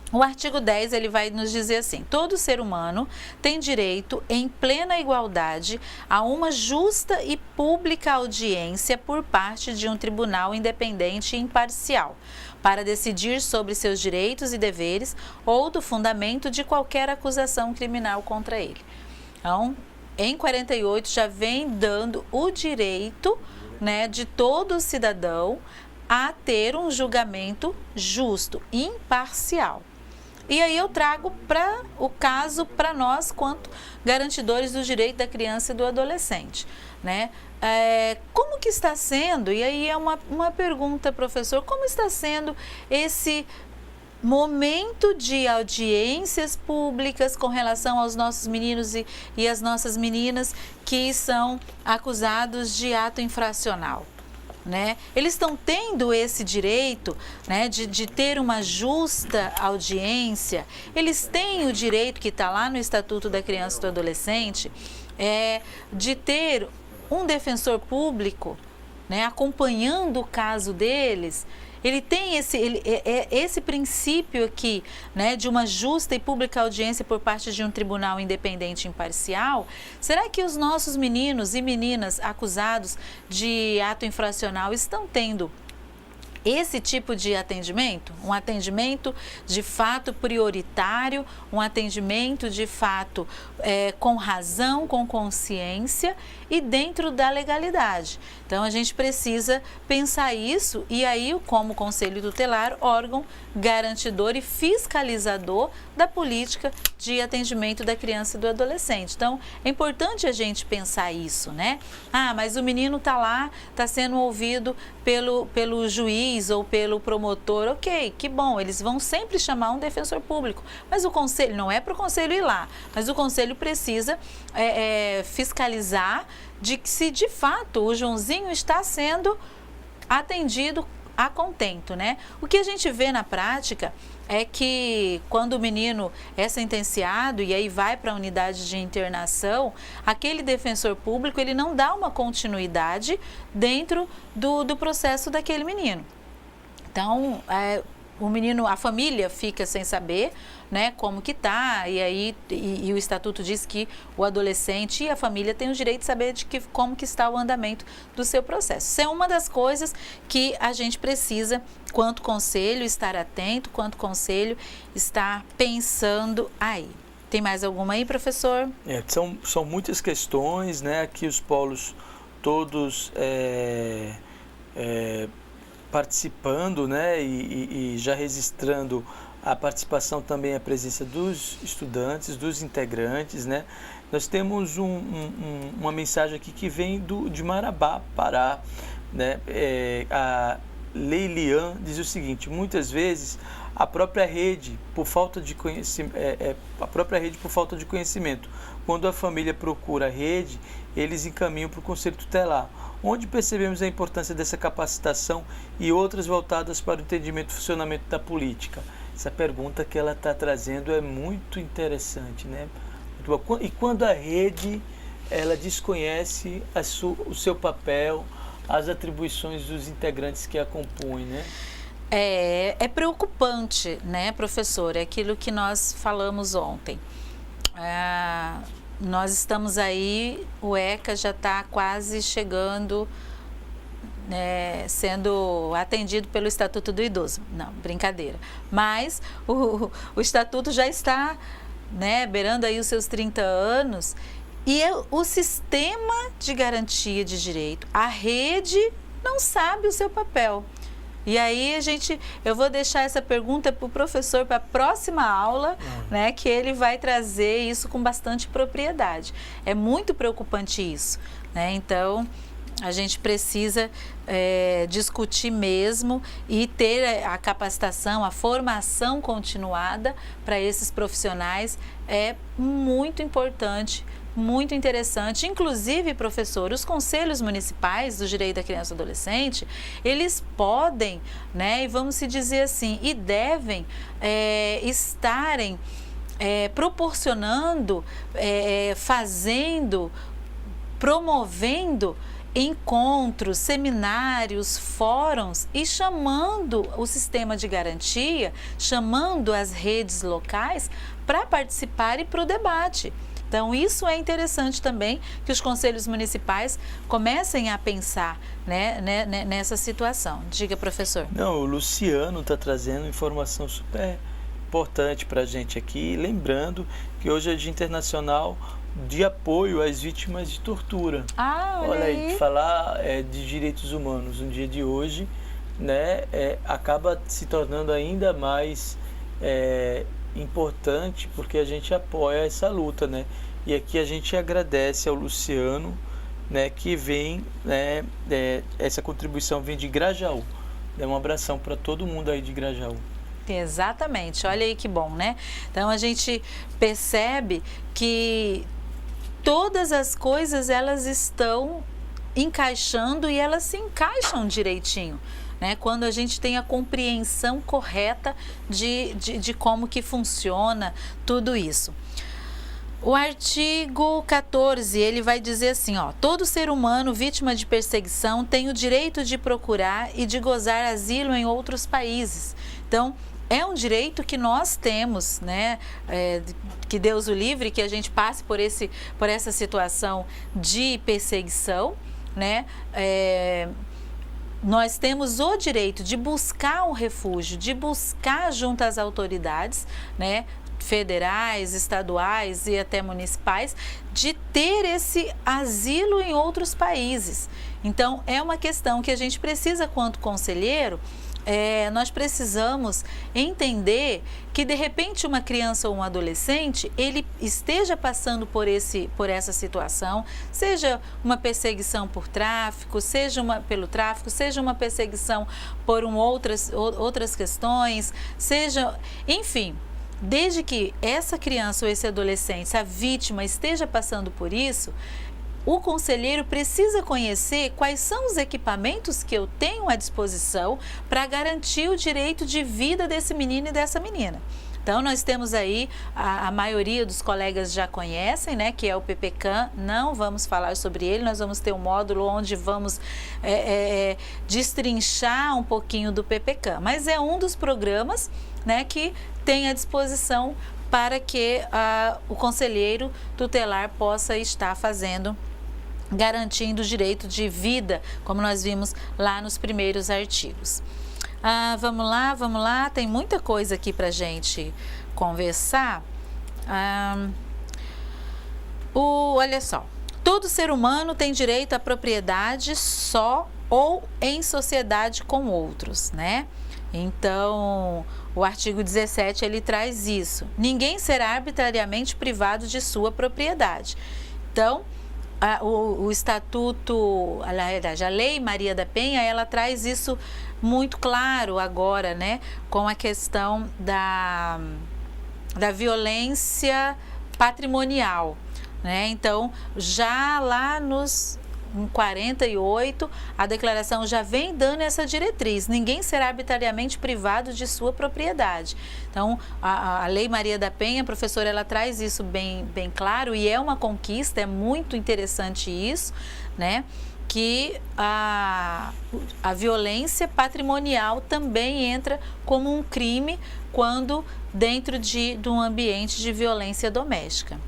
B: O artigo 10, ele vai nos dizer assim: todo ser humano tem direito, em plena igualdade, a uma justa e pública audiência por parte de um tribunal independente e imparcial, para decidir sobre seus direitos e deveres ou do fundamento de qualquer acusação criminal contra ele. Então, em 48, já vem dando o direito, né, de todo cidadão a ter um julgamento justo, imparcial. E aí eu trago para o caso para nós, quanto garantidores do direito da criança e do adolescente, né? Como que está sendo, e aí é uma pergunta, professor, como está sendo esse momento de audiências públicas com relação aos nossos meninos e as nossas meninas que são acusados de ato infracional? Né? Eles estão tendo esse direito, né, de ter uma justa audiência. Eles têm o direito que está lá no Estatuto da Criança e do Adolescente, de ter um defensor público, né, acompanhando o caso deles. Ele tem esse princípio aqui, né, de uma justa e pública audiência por parte de um tribunal independente e imparcial. Será que os nossos meninos e meninas acusados de ato infracional estão tendo esse tipo de atendimento? Um atendimento de fato prioritário, um atendimento de fato com razão, com consciência e dentro da legalidade. Então a gente precisa pensar isso, e aí como Conselho Tutelar, órgão garantidor e fiscalizador da política de atendimento da criança e do adolescente. Então é importante a gente pensar isso, né? Mas o menino está lá, está sendo ouvido pelo juiz ou pelo promotor. Ok, que bom, eles vão sempre chamar um defensor público, mas o conselho, não é para o conselho ir lá, mas o conselho precisa fiscalizar de que se de fato o Joãozinho está sendo atendido a contento, né? O que a gente vê na prática é que quando o menino é sentenciado e aí vai para a unidade de internação, aquele defensor público, ele não dá uma continuidade dentro do processo daquele menino. Então, o menino, a família fica sem saber, né, como que tá, e aí e o estatuto diz que o adolescente e a família têm o direito de saber como que está o andamento do seu processo. Isso é uma das coisas que a gente precisa, quanto conselho, estar atento, quanto conselho, estar pensando aí. Tem mais alguma aí, professor?
C: São muitas questões, né, aqui os polos todos participando, né, e já registrando a participação também, a presença dos estudantes, dos integrantes, né. Nós temos uma mensagem aqui que vem de Marabá, Pará, né. A Leilian diz o seguinte: muitas vezes a própria rede por falta de conhecimento, quando a família procura a rede, eles encaminham para o Conselho Tutelar, onde percebemos a importância dessa capacitação e outras voltadas para o entendimento e funcionamento da política. Essa pergunta que ela está trazendo é muito interessante, né? E quando a rede ela desconhece o seu papel, as atribuições dos integrantes que a compõem, né?
B: É preocupante, né, professor? É aquilo que nós falamos ontem. Nós estamos aí, o ECA já está quase chegando, sendo atendido pelo Estatuto do Idoso. Não, brincadeira. Mas o Estatuto já está, né, beirando aí os seus 30 anos, e o sistema de garantia de direito, a rede, não sabe o seu papel. E aí eu vou deixar essa pergunta para o professor para a próxima aula, né, que ele vai trazer isso com bastante propriedade. É muito preocupante isso, né? Então, a gente precisa discutir mesmo e ter a capacitação, a formação continuada para esses profissionais é muito importante, muito interessante. Inclusive, professor, os conselhos municipais do direito da criança e do adolescente, eles podem, né, e vamos se dizer assim, e devem estarem proporcionando, promovendo encontros, seminários, fóruns e chamando o sistema de garantia, chamando as redes locais para participar e para o debate. Então, isso é interessante também, que os conselhos municipais comecem a pensar, né, nessa situação. Diga, professor.
C: Não, o Luciano está trazendo informação super importante para a gente aqui, lembrando que hoje é Dia Internacional de Apoio às Vítimas de Tortura.
B: Olha aí.
C: Falar de direitos humanos no dia de hoje, né, acaba se tornando ainda mais importante porque a gente apoia essa luta, né? E aqui a gente agradece ao Luciano, né, que vem, né, essa contribuição vem de Grajaú. Um abração para todo mundo aí de Grajaú.
B: Exatamente, olha aí que bom, né? Então a gente percebe que todas as coisas elas estão encaixando e elas se encaixam direitinho, né? Quando a gente tem a compreensão correta de como que funciona tudo isso. O artigo 14, ele vai dizer assim, ó, todo ser humano vítima de perseguição tem o direito de procurar e de gozar asilo em outros países. Então, é um direito que nós temos, né? Que Deus o livre, que a gente passe por essa situação de perseguição, né? Nós temos o direito de buscar um refúgio, de buscar junto às autoridades, né? Federais, estaduais e até municipais, de ter esse asilo em outros países. Então, é uma questão que a gente precisa, quanto conselheiro, nós precisamos entender que, de repente, uma criança ou um adolescente, ele esteja passando por essa situação, seja uma perseguição por tráfico, pelo tráfico, seja uma perseguição por outras questões, enfim, desde que essa criança ou esse adolescente, essa vítima, esteja passando por isso, o conselheiro precisa conhecer quais são os equipamentos que eu tenho à disposição para garantir o direito de vida desse menino e dessa menina. Então, nós temos aí, a maioria dos colegas já conhecem, né, que é o PPCAM. Não vamos falar sobre ele, nós vamos ter um módulo onde vamos destrinchar um pouquinho do PPCAM. Mas é um dos programas, né, que tem à disposição para que o conselheiro tutelar possa estar garantindo o direito de vida, como nós vimos lá nos primeiros artigos. Vamos lá, tem muita coisa aqui para a gente conversar. Olha só, todo ser humano tem direito à propriedade só ou em sociedade com outros, né? Então, o artigo 17, ele traz isso. Ninguém será arbitrariamente privado de sua propriedade. Então, o Estatuto, a Lei Maria da Penha, ela traz isso muito claro agora, né? Com a questão da violência patrimonial, né? Então, já lá em 48, a declaração já vem dando essa diretriz: ninguém será arbitrariamente privado de sua propriedade. Então, a Lei Maria da Penha, professora, ela traz isso bem claro, e é uma conquista, é muito interessante isso, né? Que a violência patrimonial também entra como um crime quando dentro de um ambiente de violência doméstica.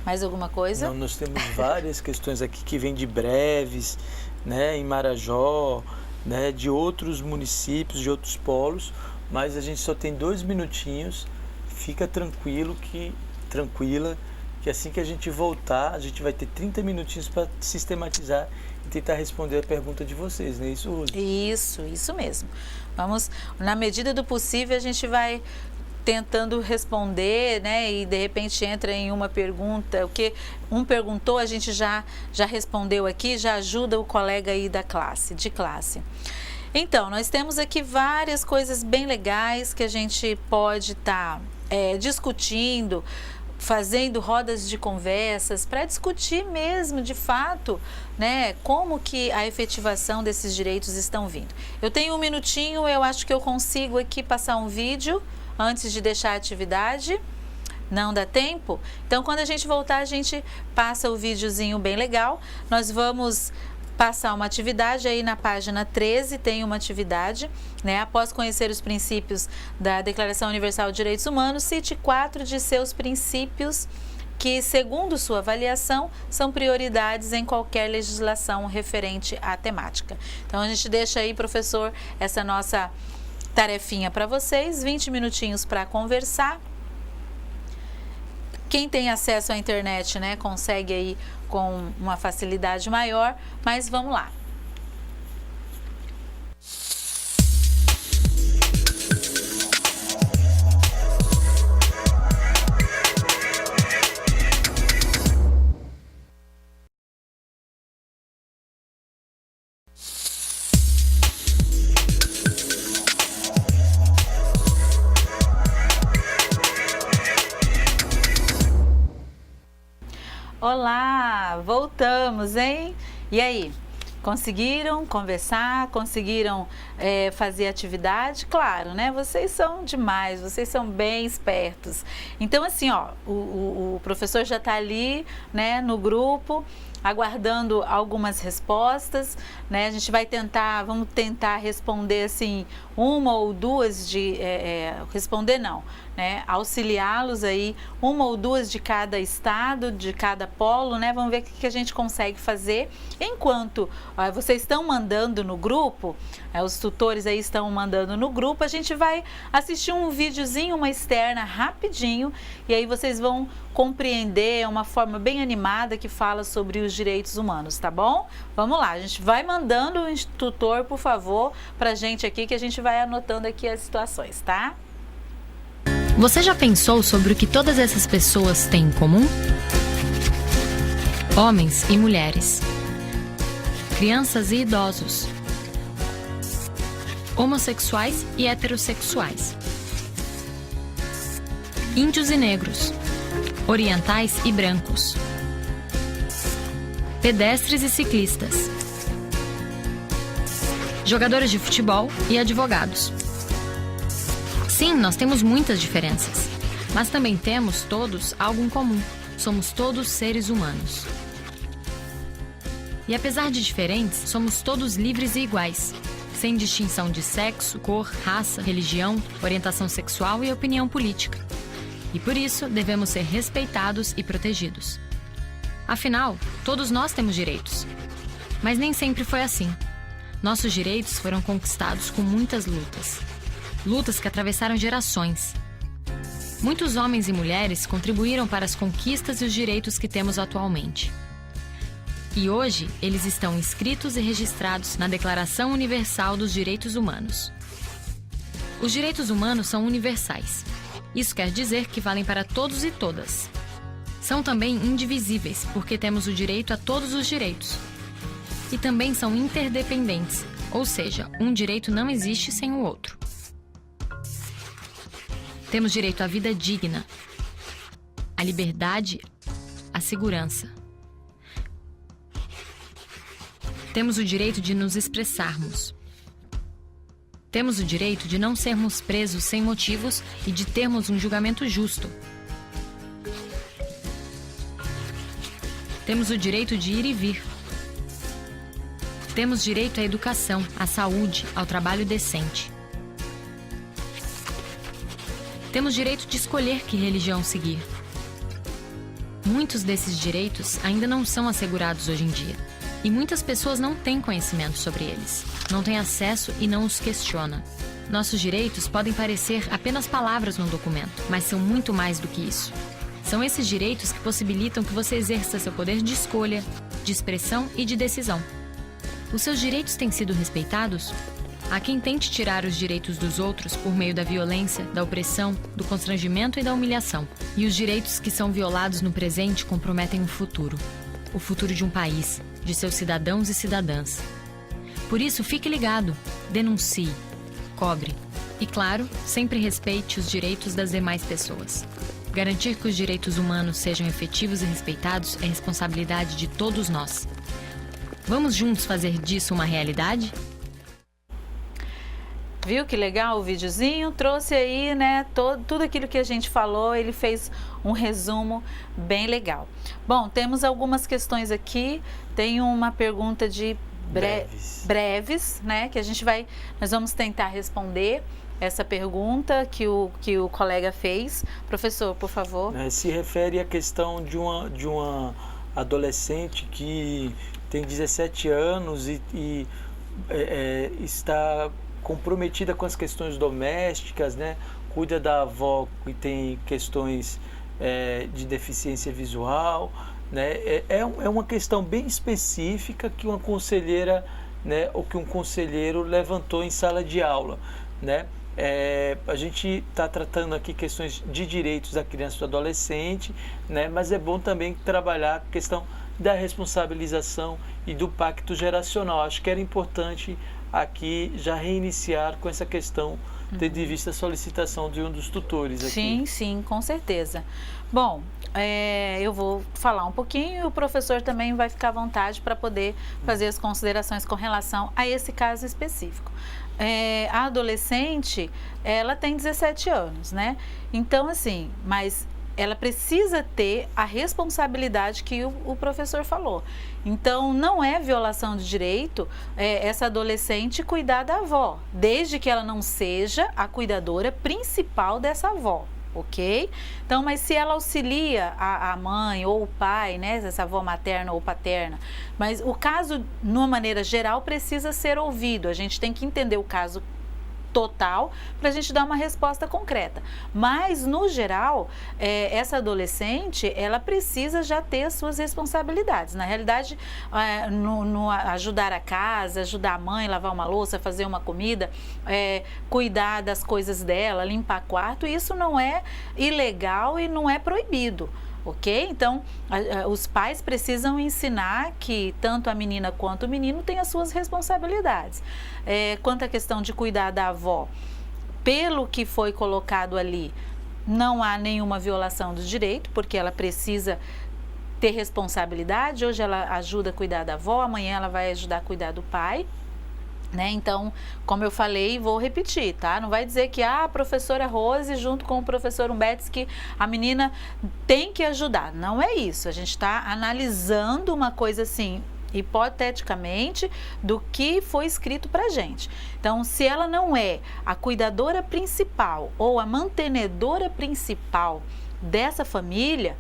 B: Mais alguma coisa?
C: Não, nós temos várias questões aqui que vêm de Breves, né, em Marajó, né, de outros municípios, de outros polos, mas a gente só tem 2 minutinhos. Fica tranquila, que assim que a gente voltar, a gente vai ter 30 minutinhos para sistematizar e tentar responder a pergunta de vocês, não é isso, Rose?
B: Isso mesmo. Vamos, na medida do possível, a gente vai tentando responder, né? E de repente entra em uma pergunta, o que um perguntou, a gente já respondeu aqui, já ajuda o colega aí de classe. Então, nós temos aqui várias coisas bem legais que a gente pode estar discutindo, fazendo rodas de conversas para discutir mesmo, de fato, né, como que a efetivação desses direitos estão vindo. Eu tenho 1 minutinho, eu acho que eu consigo aqui passar um vídeo antes de deixar a atividade. Não dá tempo? Então, quando a gente voltar, a gente passa o videozinho bem legal. Nós vamos passar uma atividade aí na página 13, tem uma atividade, né? Após conhecer os princípios da Declaração Universal de Direitos Humanos, cite 4 de seus princípios que, segundo sua avaliação, são prioridades em qualquer legislação referente à temática. Então, a gente deixa aí, professor, essa nossa tarefinha para vocês, 20 minutinhos para conversar. Quem tem acesso à internet, né, consegue aí com uma facilidade maior, mas vamos lá. Olá, voltamos, hein? E aí, conseguiram conversar? Conseguiram fazer atividade? Claro, né? Vocês são demais, vocês são bem espertos. Então, assim, ó, o professor já está ali, né, no grupo, aguardando algumas respostas, né? A gente vai vamos tentar responder assim, uma ou duas responder não, né? Auxiliá-los aí, uma ou duas de cada estado, de cada polo, né? Vamos ver o que a gente consegue fazer. Enquanto vocês estão mandando no grupo, os tutores aí estão mandando no grupo, a gente vai assistir um videozinho, uma externa rapidinho, e aí vocês vão compreender uma forma bem animada que fala sobre os direitos humanos, tá bom? Vamos lá, a gente vai mandando o tutor, por favor, pra gente aqui, que a gente vai anotando aqui as situações, tá?
D: Você já pensou sobre o que todas essas pessoas têm em comum? Homens e mulheres, crianças e idosos, homossexuais e heterossexuais, índios e negros, orientais e brancos, pedestres e ciclistas, jogadores de futebol e advogados. Sim, nós temos muitas diferenças, mas também temos todos algo em comum. Somos todos seres humanos. E apesar de diferentes, somos todos livres e iguais, sem distinção de sexo, cor, raça, religião, orientação sexual e opinião política. E por isso devemos ser respeitados e protegidos. Afinal, todos nós temos direitos. Mas nem sempre foi assim. Nossos direitos foram conquistados com muitas lutas. Lutas que atravessaram gerações. Muitos homens e mulheres contribuíram para as conquistas e os direitos que temos atualmente. E hoje, eles estão inscritos e registrados na Declaração Universal dos Direitos Humanos. Os direitos humanos são universais. Isso quer dizer que valem para todos e todas. São também indivisíveis, porque temos o direito a todos os direitos. E também são interdependentes, ou seja, um direito não existe sem o outro. Temos direito à vida digna, à liberdade, à segurança. Temos o direito de nos expressarmos. Temos o direito de não sermos presos sem motivos e de termos um julgamento justo. Temos o direito de ir e vir. Temos direito à educação, à saúde, ao trabalho decente. Temos direito de escolher que religião seguir. Muitos desses direitos ainda não são assegurados hoje em dia. E muitas pessoas não têm conhecimento sobre eles, não têm acesso e não os questiona. Nossos direitos podem parecer apenas palavras num documento, mas são muito mais do que isso. São esses direitos que possibilitam que você exerça seu poder de escolha, de expressão e de decisão. Os seus direitos têm sido respeitados? Há quem tente tirar os direitos dos outros por meio da violência, da opressão, do constrangimento e da humilhação. E os direitos que são violados no presente comprometem o futuro de um país, de seus cidadãos e cidadãs. Por isso, fique ligado, denuncie, cobre e, claro, sempre respeite os direitos das demais pessoas. Garantir que os direitos humanos sejam efetivos e respeitados é responsabilidade de todos nós. Vamos juntos fazer disso uma realidade?
B: Viu que legal o videozinho? Trouxe aí, né, tudo aquilo que a gente falou, ele fez um resumo bem legal. Bom, temos algumas questões aqui, tem uma pergunta de breves, né, que nós vamos tentar responder essa pergunta que o colega fez. Professor, por favor.
C: Se refere à questão de uma adolescente que tem 17 anos e está comprometida com as questões domésticas, né? Cuida da avó que tem questões de deficiência visual, né? É uma questão bem específica que uma conselheira, né, ou que um conselheiro levantou em sala de aula, né? A gente está tratando aqui questões de direitos da criança e do adolescente, né? Mas é bom também trabalhar a questão da responsabilização e do pacto geracional. Acho que era importante aqui já reiniciar com essa questão tendo em vista a solicitação de um dos tutores aqui.
B: Sim, sim, com certeza. Bom, eu vou falar um pouquinho e o professor também vai ficar à vontade para poder fazer as considerações com relação a esse caso específico. A adolescente, ela tem 17 anos, né? Então, assim, mas ela precisa ter a responsabilidade que o professor falou. Então, não é violação de direito essa adolescente cuidar da avó, desde que ela não seja a cuidadora principal dessa avó. Ok? Então, mas se ela auxilia a mãe ou o pai, né, essa avó materna ou paterna, mas o caso, de uma maneira geral, precisa ser ouvido. A gente tem que entender o caso total para a gente dar uma resposta concreta. Mas, no geral, essa adolescente, ela precisa já ter as suas responsabilidades. Na realidade, no ajudar a casa, ajudar a mãe, lavar uma louça, fazer uma comida, cuidar das coisas dela, limpar quarto, isso não é ilegal e não é proibido. Ok? Então, os pais precisam ensinar que tanto a menina quanto o menino têm as suas responsabilidades. Quanto à questão de cuidar da avó, pelo que foi colocado ali, não há nenhuma violação do direito, porque ela precisa ter responsabilidade. Hoje ela ajuda a cuidar da avó, amanhã ela vai ajudar a cuidar do pai. Né? Então, como eu falei, vou repetir, tá? Não vai dizer que a professora Rose junto com o professor Humberto que a menina tem que ajudar. Não é isso. A gente está analisando uma coisa assim, hipoteticamente, do que foi escrito pra gente. Então, se ela não é a cuidadora principal ou a mantenedora principal dessa família,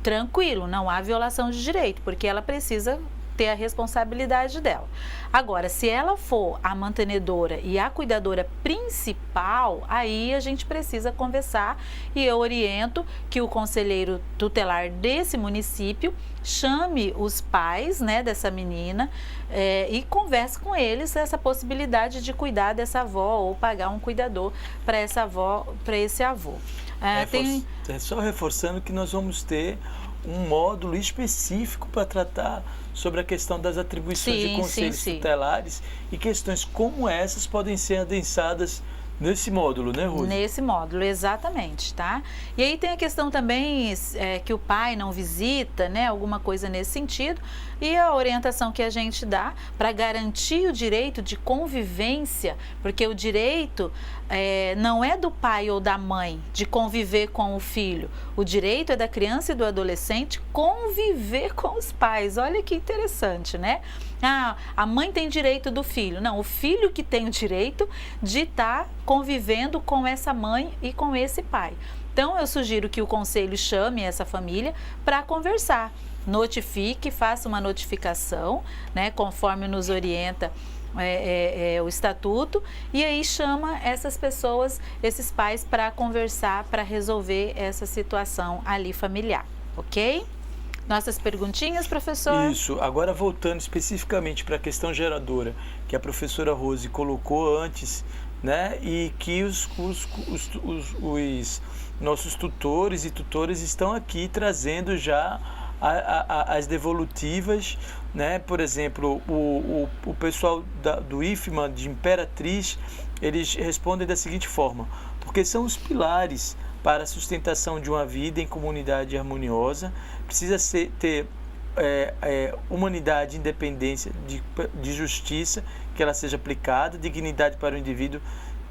B: tranquilo, não há violação de direito, porque ela precisa ter a responsabilidade dela. Agora, se ela for a mantenedora e a cuidadora principal, aí a gente precisa conversar e eu oriento que o conselheiro tutelar desse município chame os pais, né, dessa menina e converse com eles essa possibilidade de cuidar dessa avó ou pagar um cuidador para essa avó, para esse avô.
C: Só reforçando que nós vamos ter um módulo específico para tratar sobre a questão das atribuições de conselhos tutelares e questões como essas podem ser adensadas nesse módulo, né, Rose?
B: Nesse módulo, exatamente, tá? E aí tem a questão também que o pai não visita, né, alguma coisa nesse sentido, e a orientação que a gente dá para garantir o direito de convivência, porque o direito não é do pai ou da mãe de conviver com o filho, o direito é da criança e do adolescente conviver com os pais. Olha que interessante, né? A mãe tem direito do filho. Não, o filho que tem o direito de estar convivendo com essa mãe e com esse pai. Então, eu sugiro que o conselho chame essa família para conversar. Notifique, faça uma notificação, né, conforme nos orienta o estatuto, e aí chama essas pessoas, esses pais, para conversar, para resolver essa situação ali familiar, ok? Nossas perguntinhas, professor?
C: Isso. Agora, voltando especificamente para a questão geradora, que a professora Rose colocou antes, né? E que os nossos tutores e tutoras estão aqui trazendo já as devolutivas, né? Por exemplo, o pessoal do IFMA de Imperatriz, eles respondem da seguinte forma: porque são os pilares para a sustentação de uma vida em comunidade harmoniosa, precisa ter humanidade, independência, de justiça, que ela seja aplicada, dignidade para o indivíduo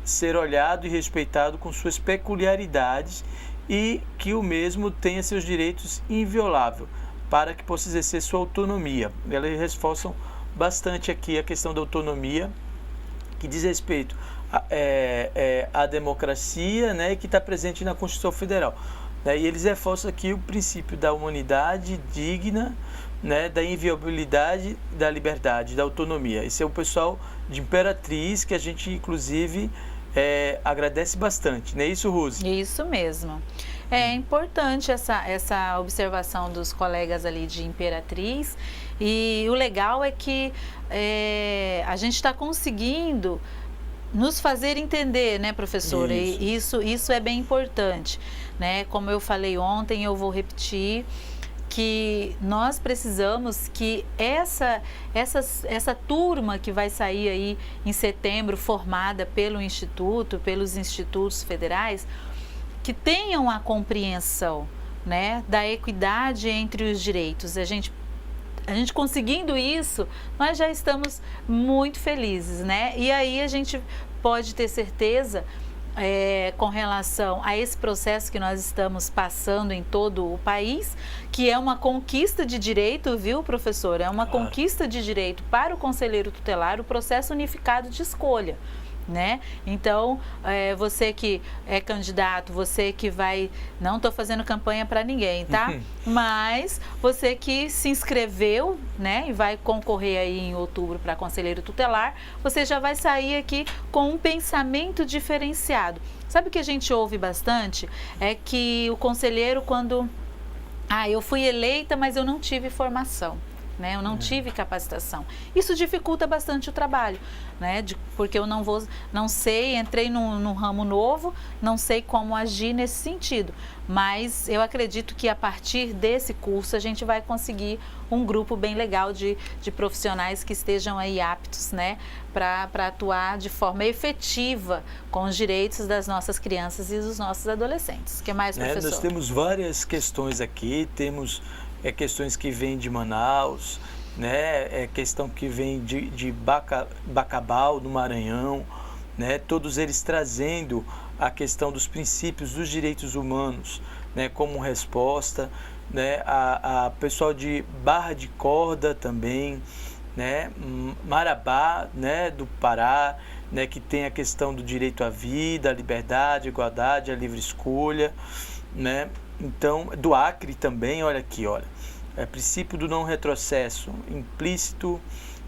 C: ser olhado e respeitado com suas peculiaridades e que o mesmo tenha seus direitos invioláveis para que possa exercer sua autonomia. Elas reforçam bastante aqui a questão da autonomia, que diz respeito à democracia, né, que está presente na Constituição Federal. E eles reforçam aqui o princípio da humanidade digna, né, da inviolabilidade, da liberdade, da autonomia. Esse é o pessoal de Imperatriz, que a gente, inclusive, agradece bastante. Não é isso, Rose?
B: Isso mesmo. É importante essa observação dos colegas ali de Imperatriz, e o legal é que a gente está conseguindo nos fazer entender, né, professora? Isso é bem importante, né? Como eu falei ontem, eu vou repetir, que nós precisamos que essa turma que vai sair aí em setembro, formada pelo Instituto, pelos institutos federais, que tenham a compreensão, né, da equidade entre os direitos. A gente conseguindo isso, nós já estamos muito felizes, né? E aí a gente pode ter certeza com relação a esse processo que nós estamos passando em todo o país, que é uma conquista de direito, viu, professor? É uma conquista de direito para o conselheiro tutelar, o processo unificado de escolha, né? Então, você que é candidato, você que vai... Não estou fazendo campanha para ninguém, tá? Mas você que se inscreveu, né? E vai concorrer aí em outubro para conselheiro tutelar, você já vai sair aqui com um pensamento diferenciado. Sabe o que a gente ouve bastante? É que o conselheiro, quando... eu fui eleita, mas eu não tive formação, né? Eu não tive capacitação. Isso dificulta bastante o trabalho, né? Porque eu não sei, entrei num ramo novo, não sei como agir nesse sentido. Mas eu acredito que a partir desse curso a gente vai conseguir um grupo bem legal de profissionais que estejam aí aptos, né? Para atuar de forma efetiva com os direitos das nossas crianças e dos nossos adolescentes. O que mais, professor?
C: Nós temos várias questões aqui, temos... questões que vêm de Manaus, né? Questão que vem de Bacabal, no Maranhão, né? Todos eles trazendo a questão dos princípios dos direitos humanos, né? Como resposta, né? A pessoal de Barra de Corda também, né? Marabá, né? Do Pará, né? Que tem a questão do direito à vida, à liberdade, à igualdade, à livre escolha, né? Então, do Acre também, olha aqui, princípio do não retrocesso, implícito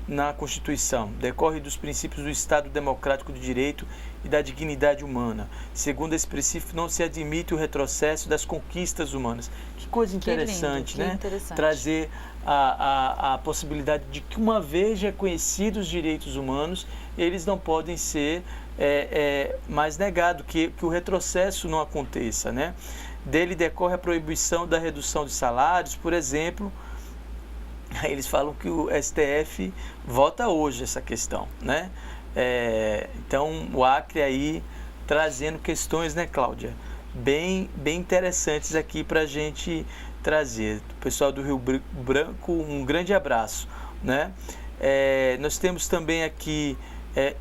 C: na Constituição, decorre dos princípios do Estado Democrático de Direito e da dignidade humana. Segundo esse princípio, não se admite o retrocesso das conquistas humanas. Que coisa interessante,
B: que lindo,
C: né?
B: Interessante.
C: Trazer a possibilidade de que, uma vez reconhecidos os direitos humanos, eles não podem ser mais negados, que o retrocesso não aconteça, né? Dele decorre a proibição da redução de salários, por exemplo. Eles falam que o STF vota hoje essa questão, né? Então, o Acre aí trazendo questões, né, Cláudia? Bem interessantes aqui para a gente trazer. O pessoal do Rio Branco, um grande abraço, né? Nós temos também aqui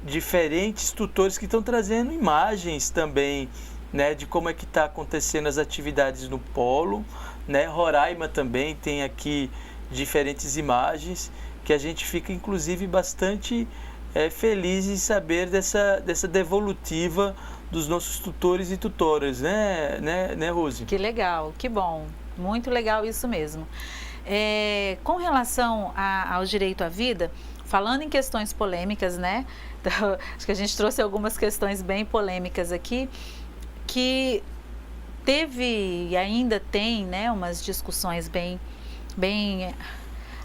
C: diferentes tutores que estão trazendo imagens também, né, de como é que está acontecendo as atividades no polo, né? Roraima também tem aqui diferentes imagens que a gente fica inclusive bastante feliz em saber dessa devolutiva dos nossos tutores e tutoras, né, Rose?
B: Que legal, que bom, muito legal isso mesmo. Com relação ao direito à vida, falando em questões polêmicas, né? Então, acho que a gente trouxe algumas questões bem polêmicas aqui, que teve e ainda tem, né, umas discussões bem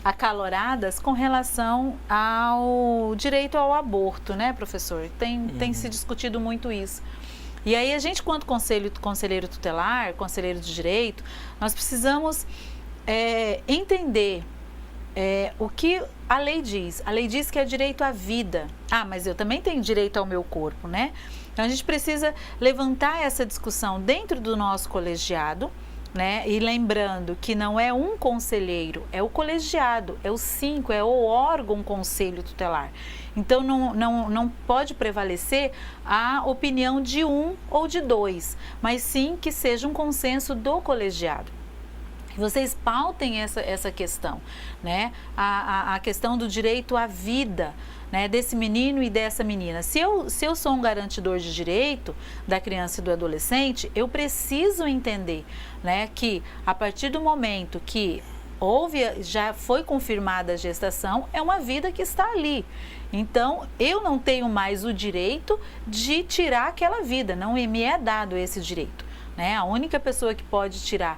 B: acaloradas com relação ao direito ao aborto, né, professor? Tem se discutido muito isso. E aí a gente, quanto conselheiro tutelar, conselheiro de direito, nós precisamos entender o que a lei diz. A lei diz que é direito à vida. Mas eu também tenho direito ao meu corpo, né? Então, a gente precisa levantar essa discussão dentro do nosso colegiado, né? E lembrando que não é um conselheiro, é o colegiado, é o 5, é o órgão conselho tutelar. Então, não pode prevalecer a opinião de um ou de dois, mas sim que seja um consenso do colegiado. Vocês pautem essa questão, né? A questão do direito à vida, né, desse menino e dessa menina. Se eu sou um garantidor de direito da criança e do adolescente, eu preciso entender, né, que a partir do momento que já foi confirmada a gestação, é uma vida que está ali. Então, eu não tenho mais o direito de tirar aquela vida, não me é dado esse direito, né? A única pessoa que pode tirar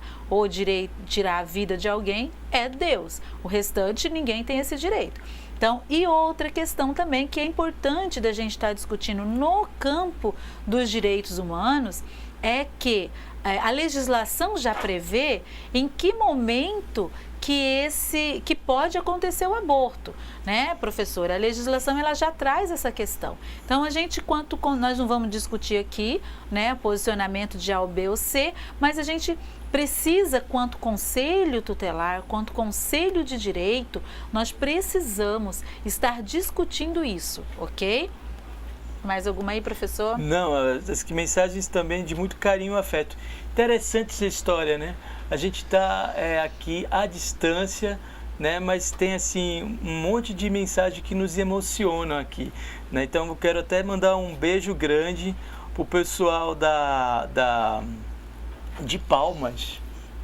B: a vida de alguém é Deus. O restante, ninguém tem esse direito. Então, e outra questão também que é importante da gente estar discutindo no campo dos direitos humanos é que a legislação já prevê em que momento que pode acontecer o aborto, né, professora? A legislação ela já traz essa questão. Então a gente, nós não vamos discutir aqui, né, posicionamento de A ou B ou C, mas a gente precisa, quanto conselho tutelar, quanto conselho de direito, nós precisamos estar discutindo isso, ok? Mais alguma aí, professor?
C: Não, as mensagens também de muito carinho e afeto. Interessante essa história, né? A gente está aqui à distância, né? Mas tem assim um monte de mensagem que nos emociona aqui, né? Então eu quero até mandar um beijo grande pro pessoal de Palmas,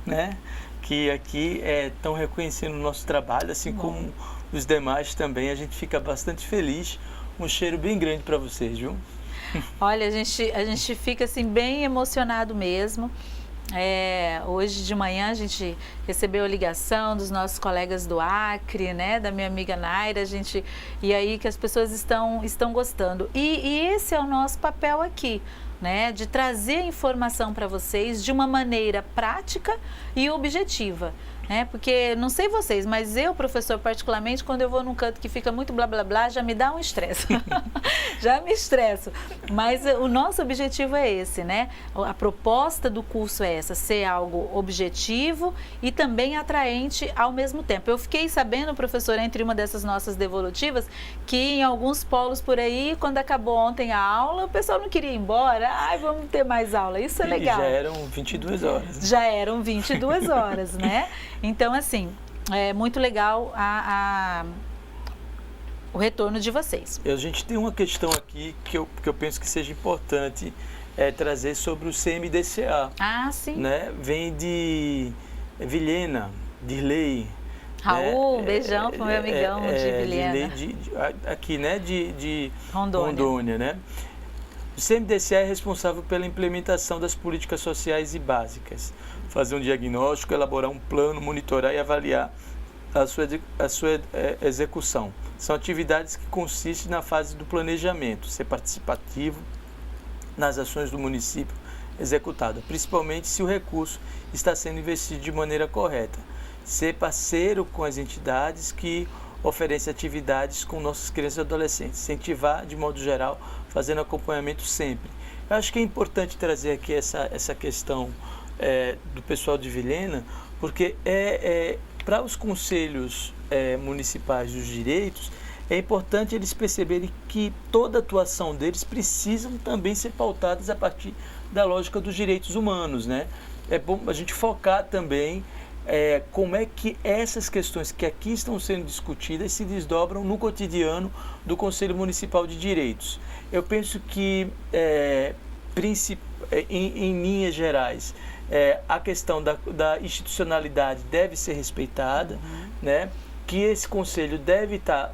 C: né? Que aqui estão reconhecendo o nosso trabalho, assim como os demais também. A gente fica bastante feliz. Um cheiro bem grande para vocês, viu?
B: Olha, a gente fica assim bem emocionado mesmo. Hoje de manhã a gente recebeu a ligação dos nossos colegas do Acre, né, da minha amiga Naira, e aí que as pessoas estão gostando. E esse é o nosso papel aqui, né, de trazer informação para vocês de uma maneira prática e objetiva. Porque, não sei vocês, mas eu, professor, particularmente, quando eu vou num canto que fica muito blá blá blá, já me dá um estresse, já me estresso. Mas o nosso objetivo é esse, né? A proposta do curso é essa, ser algo objetivo e também atraente ao mesmo tempo. Eu fiquei sabendo, professor, entre uma dessas nossas devolutivas, que em alguns polos por aí, quando acabou ontem a aula, o pessoal não queria ir embora, vamos ter mais aula, isso é legal.
C: E já eram 22 horas.
B: Já eram 22 horas, né? Então, assim, é muito legal o retorno de vocês.
C: A gente tem uma questão aqui que eu penso que seja importante trazer sobre o CMDCA.
B: Ah, sim.
C: Né? Vem de Vilhena, Dirley.
B: Raul, um beijão pro meu amigão de Vilhena.
C: Aqui, né? De
B: Rondônia,
C: né? O CMDCA é responsável pela implementação das políticas sociais e básicas, fazer um diagnóstico, elaborar um plano, monitorar e avaliar a sua execução. São atividades que consistem na fase do planejamento, ser participativo nas ações do município executadas, principalmente se o recurso está sendo investido de maneira correta. Ser parceiro com as entidades que oferecem atividades com nossas crianças e adolescentes. Incentivar, de modo geral, fazendo acompanhamento sempre. Eu acho que é importante trazer aqui essa questão do pessoal de Vilhena, porque para os conselhos municipais dos direitos, é importante eles perceberem que toda a atuação deles precisam também ser pautadas a partir da lógica dos direitos humanos, né? É bom a gente focar também como é que essas questões que aqui estão sendo discutidas se desdobram no cotidiano do Conselho Municipal de Direitos. Eu penso que, em linhas gerais, a questão da institucionalidade deve ser respeitada, né? Que esse conselho deve estar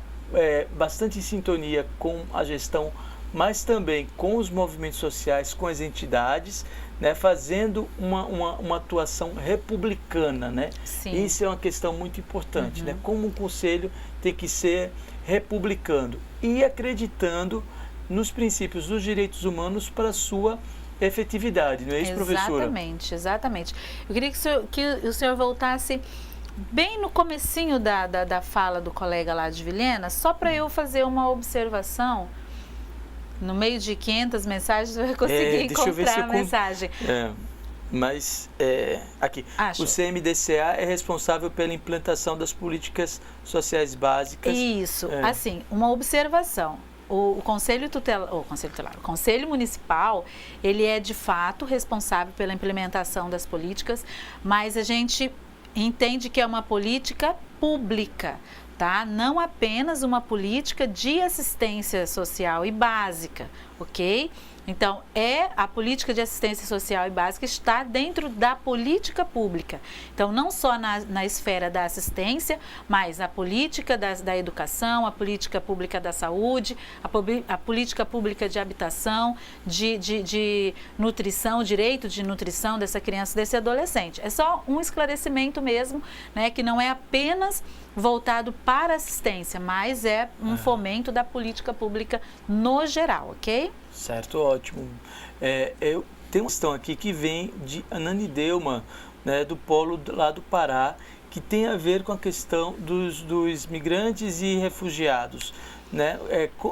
C: bastante em sintonia com a gestão, mas também com os movimentos sociais, com as entidades, né, fazendo uma atuação republicana, né?
B: Sim.
C: Isso é uma questão muito importante, né? Como um conselho tem que ser republicano e acreditando nos princípios dos direitos humanos para a sua efetividade, não é isso, professora?
B: Exatamente. Eu queria que o senhor voltasse bem no comecinho da fala do colega lá de Vilhena, só para eu fazer uma observação. No meio de 500 mensagens, você vai conseguir encontrar a mensagem.
C: Aqui.
B: Acho.
C: O CMDCA é responsável pela implantação das políticas sociais básicas.
B: Isso. Assim, uma observação. O Conselho Municipal, ele é de fato responsável pela implementação das políticas, mas a gente entende que é uma política pública, tá? Não apenas uma política de assistência social e básica, ok? Então, a política de assistência social e básica está dentro da política pública. Então, não só na esfera da assistência, mas a política da educação, a política pública da saúde, a política pública de habitação, de nutrição, o direito de nutrição dessa criança, desse adolescente. É só um esclarecimento mesmo, né, que não é apenas voltado para assistência, mas é um fomento da política pública no geral, ok?
C: Certo, ótimo. tem uma questão aqui que vem de Ananindeua, né, do polo lá do Pará, que tem a ver com a questão dos migrantes e refugiados. Né?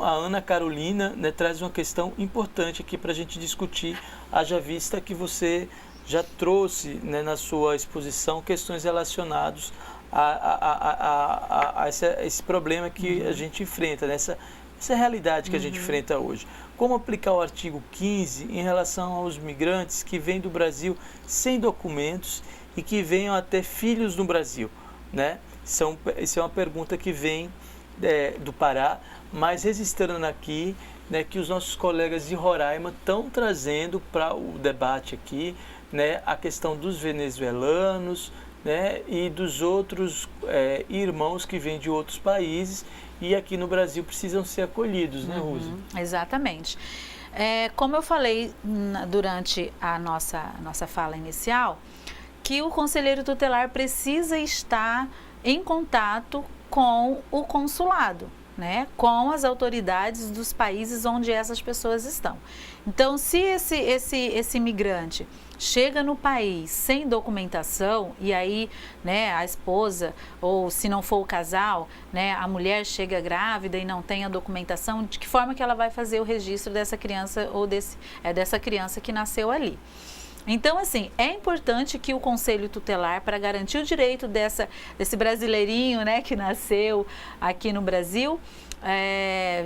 C: A Ana Carolina, né, traz uma questão importante aqui para a gente discutir, haja vista que você já trouxe, né, na sua exposição questões relacionadas a esse problema que a gente enfrenta, né? Essa realidade que a gente enfrenta hoje. Como aplicar o artigo 15 em relação aos migrantes que vêm do Brasil sem documentos e que venham a ter filhos no Brasil, né? Isso é uma pergunta que vem do Pará, mas registrando aqui, né, que os nossos colegas de Roraima estão trazendo para o debate aqui, né, a questão dos venezuelanos, né, e dos outros irmãos que vêm de outros países e aqui no Brasil precisam ser acolhidos, né, Rose?
B: Exatamente. Como eu falei durante a nossa fala inicial, que o conselheiro tutelar precisa estar em contato com o consulado, né, com as autoridades dos países onde essas pessoas estão. Então, se esse migrante chega no país sem documentação e aí, né, a esposa, ou se não for o casal, né, a mulher chega grávida e não tem a documentação, de que forma que ela vai fazer o registro dessa criança ou dessa criança que nasceu ali? Então, assim, é importante que o Conselho Tutelar, para garantir o direito desse brasileirinho, né, que nasceu aqui no Brasil,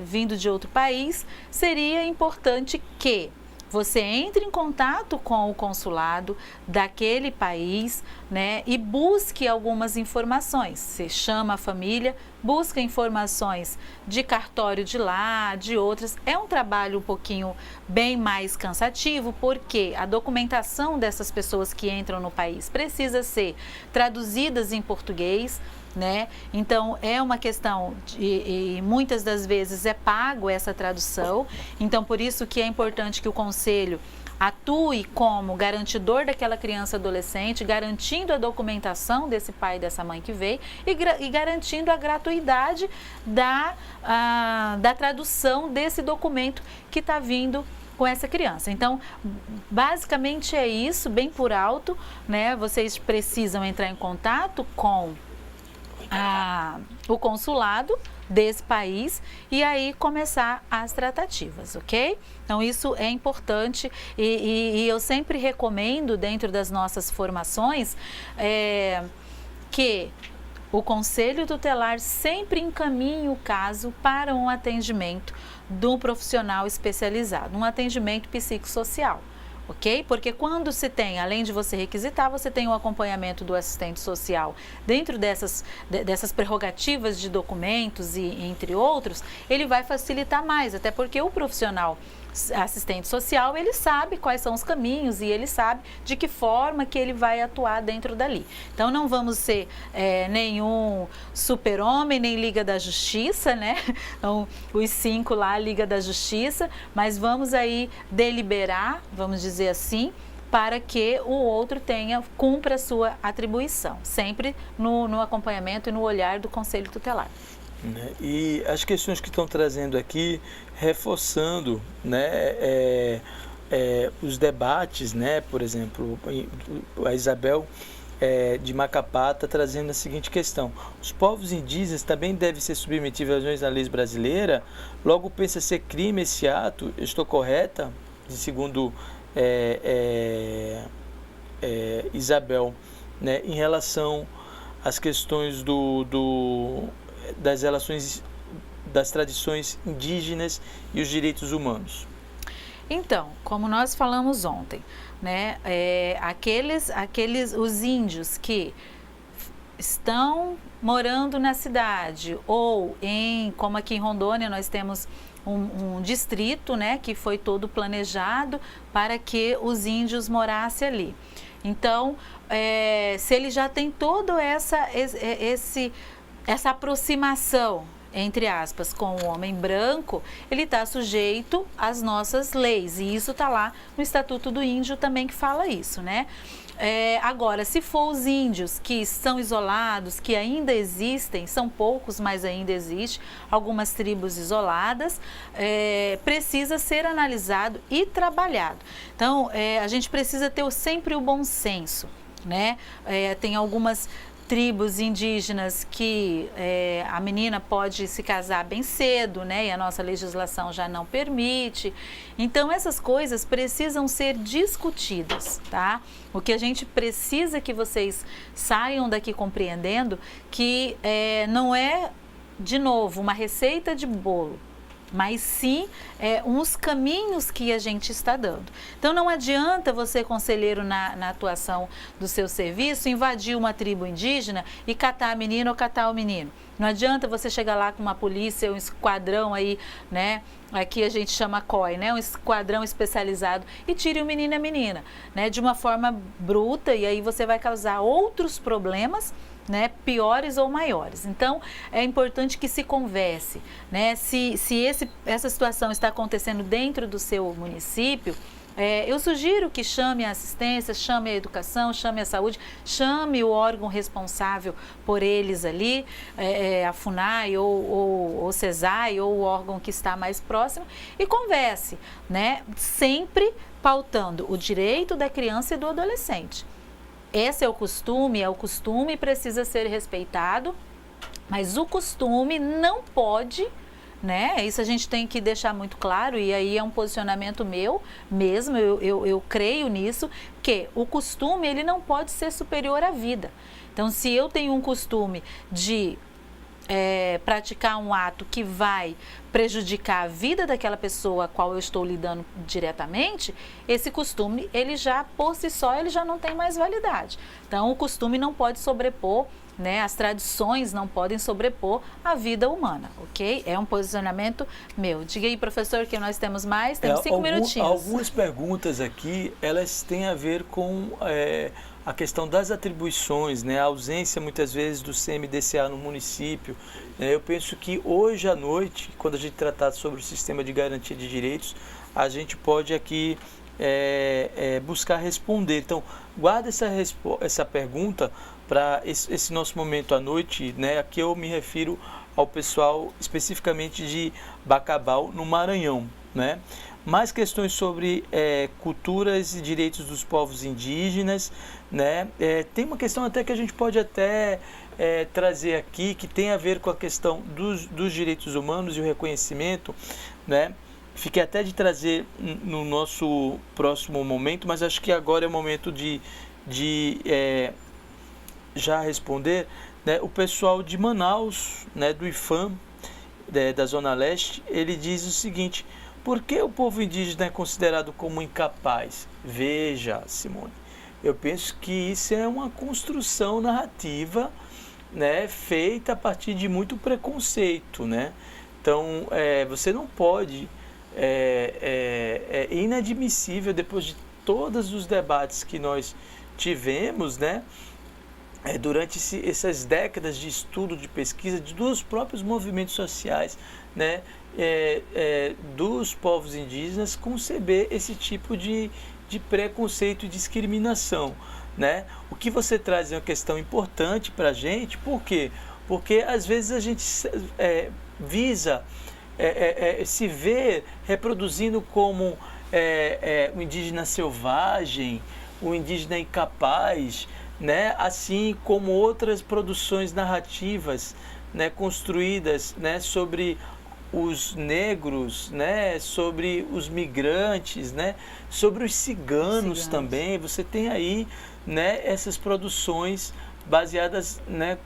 B: vindo de outro país, seria importante que você entre em contato com o consulado daquele país, né, e busque algumas informações. Você chama a família, busca informações de cartório de lá, de outras. É um trabalho um pouquinho bem mais cansativo, porque a documentação dessas pessoas que entram no país precisa ser traduzidas em português, né? Então é uma questão e muitas das vezes é pago essa tradução. Então por isso que é importante que o conselho atue como garantidor daquela criança adolescente, garantindo a documentação desse pai e dessa mãe que veio e garantindo a gratuidade da tradução desse documento que está vindo com essa criança. Então, basicamente é isso, bem por alto, né? Vocês precisam entrar em contato com o consulado desse país e aí começar as tratativas, ok? Então isso é importante e eu sempre recomendo dentro das nossas formações que o Conselho Tutelar sempre encaminhe o caso para um atendimento do profissional especializado, um atendimento psicossocial. Ok? Porque quando se tem, além de você requisitar, você tem o acompanhamento do assistente social dentro dessas prerrogativas de documentos e entre outros, ele vai facilitar mais, até porque o profissional assistente social, ele sabe quais são os caminhos e ele sabe de que forma que ele vai atuar dentro dali. Então não vamos ser nenhum super-homem, nem Liga da Justiça, né? Então, os 5 lá, Liga da Justiça, mas vamos aí deliberar, vamos dizer assim, para que o outro cumpra a sua atribuição, sempre no acompanhamento e no olhar do Conselho Tutelar.
C: E as questões que estão trazendo aqui, reforçando, né, os debates, né, por exemplo, a Isabel de Macapá está trazendo a seguinte questão: os povos indígenas também devem ser submetidos às leis brasileiras, logo pensa ser crime esse ato, estou correta? Segundo Isabel, né, em relação às questões das relações, das tradições indígenas e os direitos humanos.
B: Então, como nós falamos ontem, né, os índios que estão morando na cidade ou como aqui em Rondônia nós temos um distrito, né, que foi todo planejado para que os índios morassem ali. Então, se ele já tem toda essa aproximação, entre aspas, com o homem branco, ele está sujeito às nossas leis. E isso está lá no Estatuto do Índio também que fala isso, né? Agora, se for os índios que são isolados, que ainda existem, são poucos, mas ainda existe, algumas tribos isoladas, precisa ser analisado e trabalhado. Então, a gente precisa ter sempre o bom senso, né? Tem algumas tribos indígenas que a menina pode se casar bem cedo, né? E a nossa legislação já não permite. Então, essas coisas precisam ser discutidas, tá? O que a gente precisa que vocês saiam daqui compreendendo que não é, de novo, uma receita de bolo, mas sim uns caminhos que a gente está dando. Então, não adianta você, conselheiro, na atuação do seu serviço, invadir uma tribo indígena e catar a menina ou catar o menino. Não adianta você chegar lá com uma polícia, um esquadrão aí, né? Aqui a gente chama COI, né? Um esquadrão especializado e tire o menino e a menina, né? De uma forma bruta, e aí você vai causar outros problemas, né, piores ou maiores. Então, é importante que se converse, né? Se essa situação está acontecendo dentro do seu município, eu sugiro que chame a assistência, chame a educação, chame a saúde, chame o órgão responsável por eles ali, a FUNAI ou o CESAI ou o órgão que está mais próximo, e converse, né? Sempre pautando o direito da criança e do adolescente. Esse é o costume e precisa ser respeitado, mas o costume não pode, né? Isso a gente tem que deixar muito claro, e aí é um posicionamento meu mesmo, eu creio nisso, que o costume ele não pode ser superior à vida. Então, se eu tenho um costume de praticar um ato que vai prejudicar a vida daquela pessoa a qual eu estou lidando diretamente, esse costume, ele já, por si só, ele já não tem mais validade. Então, o costume não pode sobrepor, né? As tradições não podem sobrepor a vida humana, ok? É um posicionamento meu. Diga aí, professor, que nós temos mais, temos 5 minutinhos.
C: Algumas perguntas aqui, elas têm a ver com a questão das atribuições, né? A ausência muitas vezes do CMDCA no município. Eu penso que hoje à noite, quando a gente tratar sobre o sistema de garantia de direitos, a gente pode aqui buscar responder. Então, guarda essa pergunta para esse nosso momento à noite, né? Aqui eu me refiro ao pessoal especificamente de Bacabal, no Maranhão, né? Mais questões sobre culturas e direitos dos povos indígenas, né? Tem uma questão até que a gente pode até trazer aqui, que tem a ver com a questão dos direitos humanos e o reconhecimento, né? Fiquei até de trazer no nosso próximo momento, mas acho que agora é o momento de já responder, né? O pessoal de Manaus, né, do IFAM, da Zona Leste, ele diz o seguinte: por que o povo indígena é considerado como incapaz? Veja, Simone, eu penso que isso é uma construção narrativa, né, feita a partir de muito preconceito, né? Então, você não pode, é inadmissível, depois de todos os debates que nós tivemos, né, durante essas décadas de estudo, de pesquisa, dos próprios movimentos sociais, né, dos povos indígenas, conceber esse tipo de preconceito e discriminação, né? O que você traz é uma questão importante para a gente. Por quê? Porque às vezes a gente visa se ver reproduzindo como o indígena selvagem, o indígena incapaz, né? Assim como outras produções narrativas, né, construídas, né, sobre os negros, né, sobre os migrantes, né, sobre os ciganos também. Você tem aí, né, essas produções baseadas, né,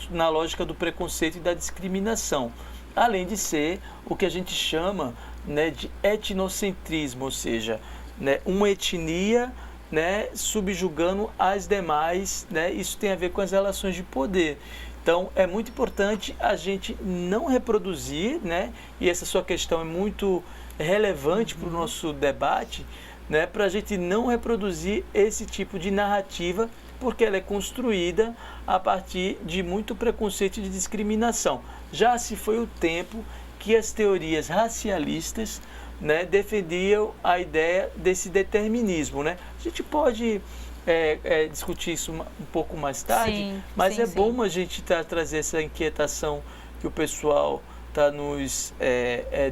C: na lógica do preconceito e da discriminação, além de ser o que a gente chama, né, de etnocentrismo, ou seja, né, uma etnia, né, subjugando as demais, né? Isso tem a ver com as relações de poder. Então, é muito importante a gente não reproduzir, né? E essa sua questão é muito relevante para o nosso debate, né? Para a gente não reproduzir esse tipo de narrativa, porque ela é construída a partir de muito preconceito e de discriminação. Já se foi o tempo que as teorias racialistas né, defendiam a ideia desse determinismo, né? A gente pode discutir isso um pouco mais tarde,
B: Sim,
C: mas
B: sim,
C: é
B: sim.
C: bom a gente trazer essa inquietação que o pessoal está nos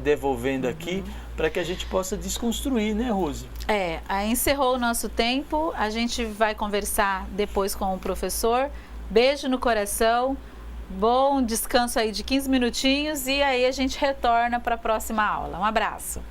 C: devolvendo aqui, para que a gente possa desconstruir, né, Rose?
B: Aí encerrou o nosso tempo, a gente vai conversar depois com o professor. Beijo no coração, bom descanso aí de 15 minutinhos e aí a gente retorna para a próxima aula. Um abraço.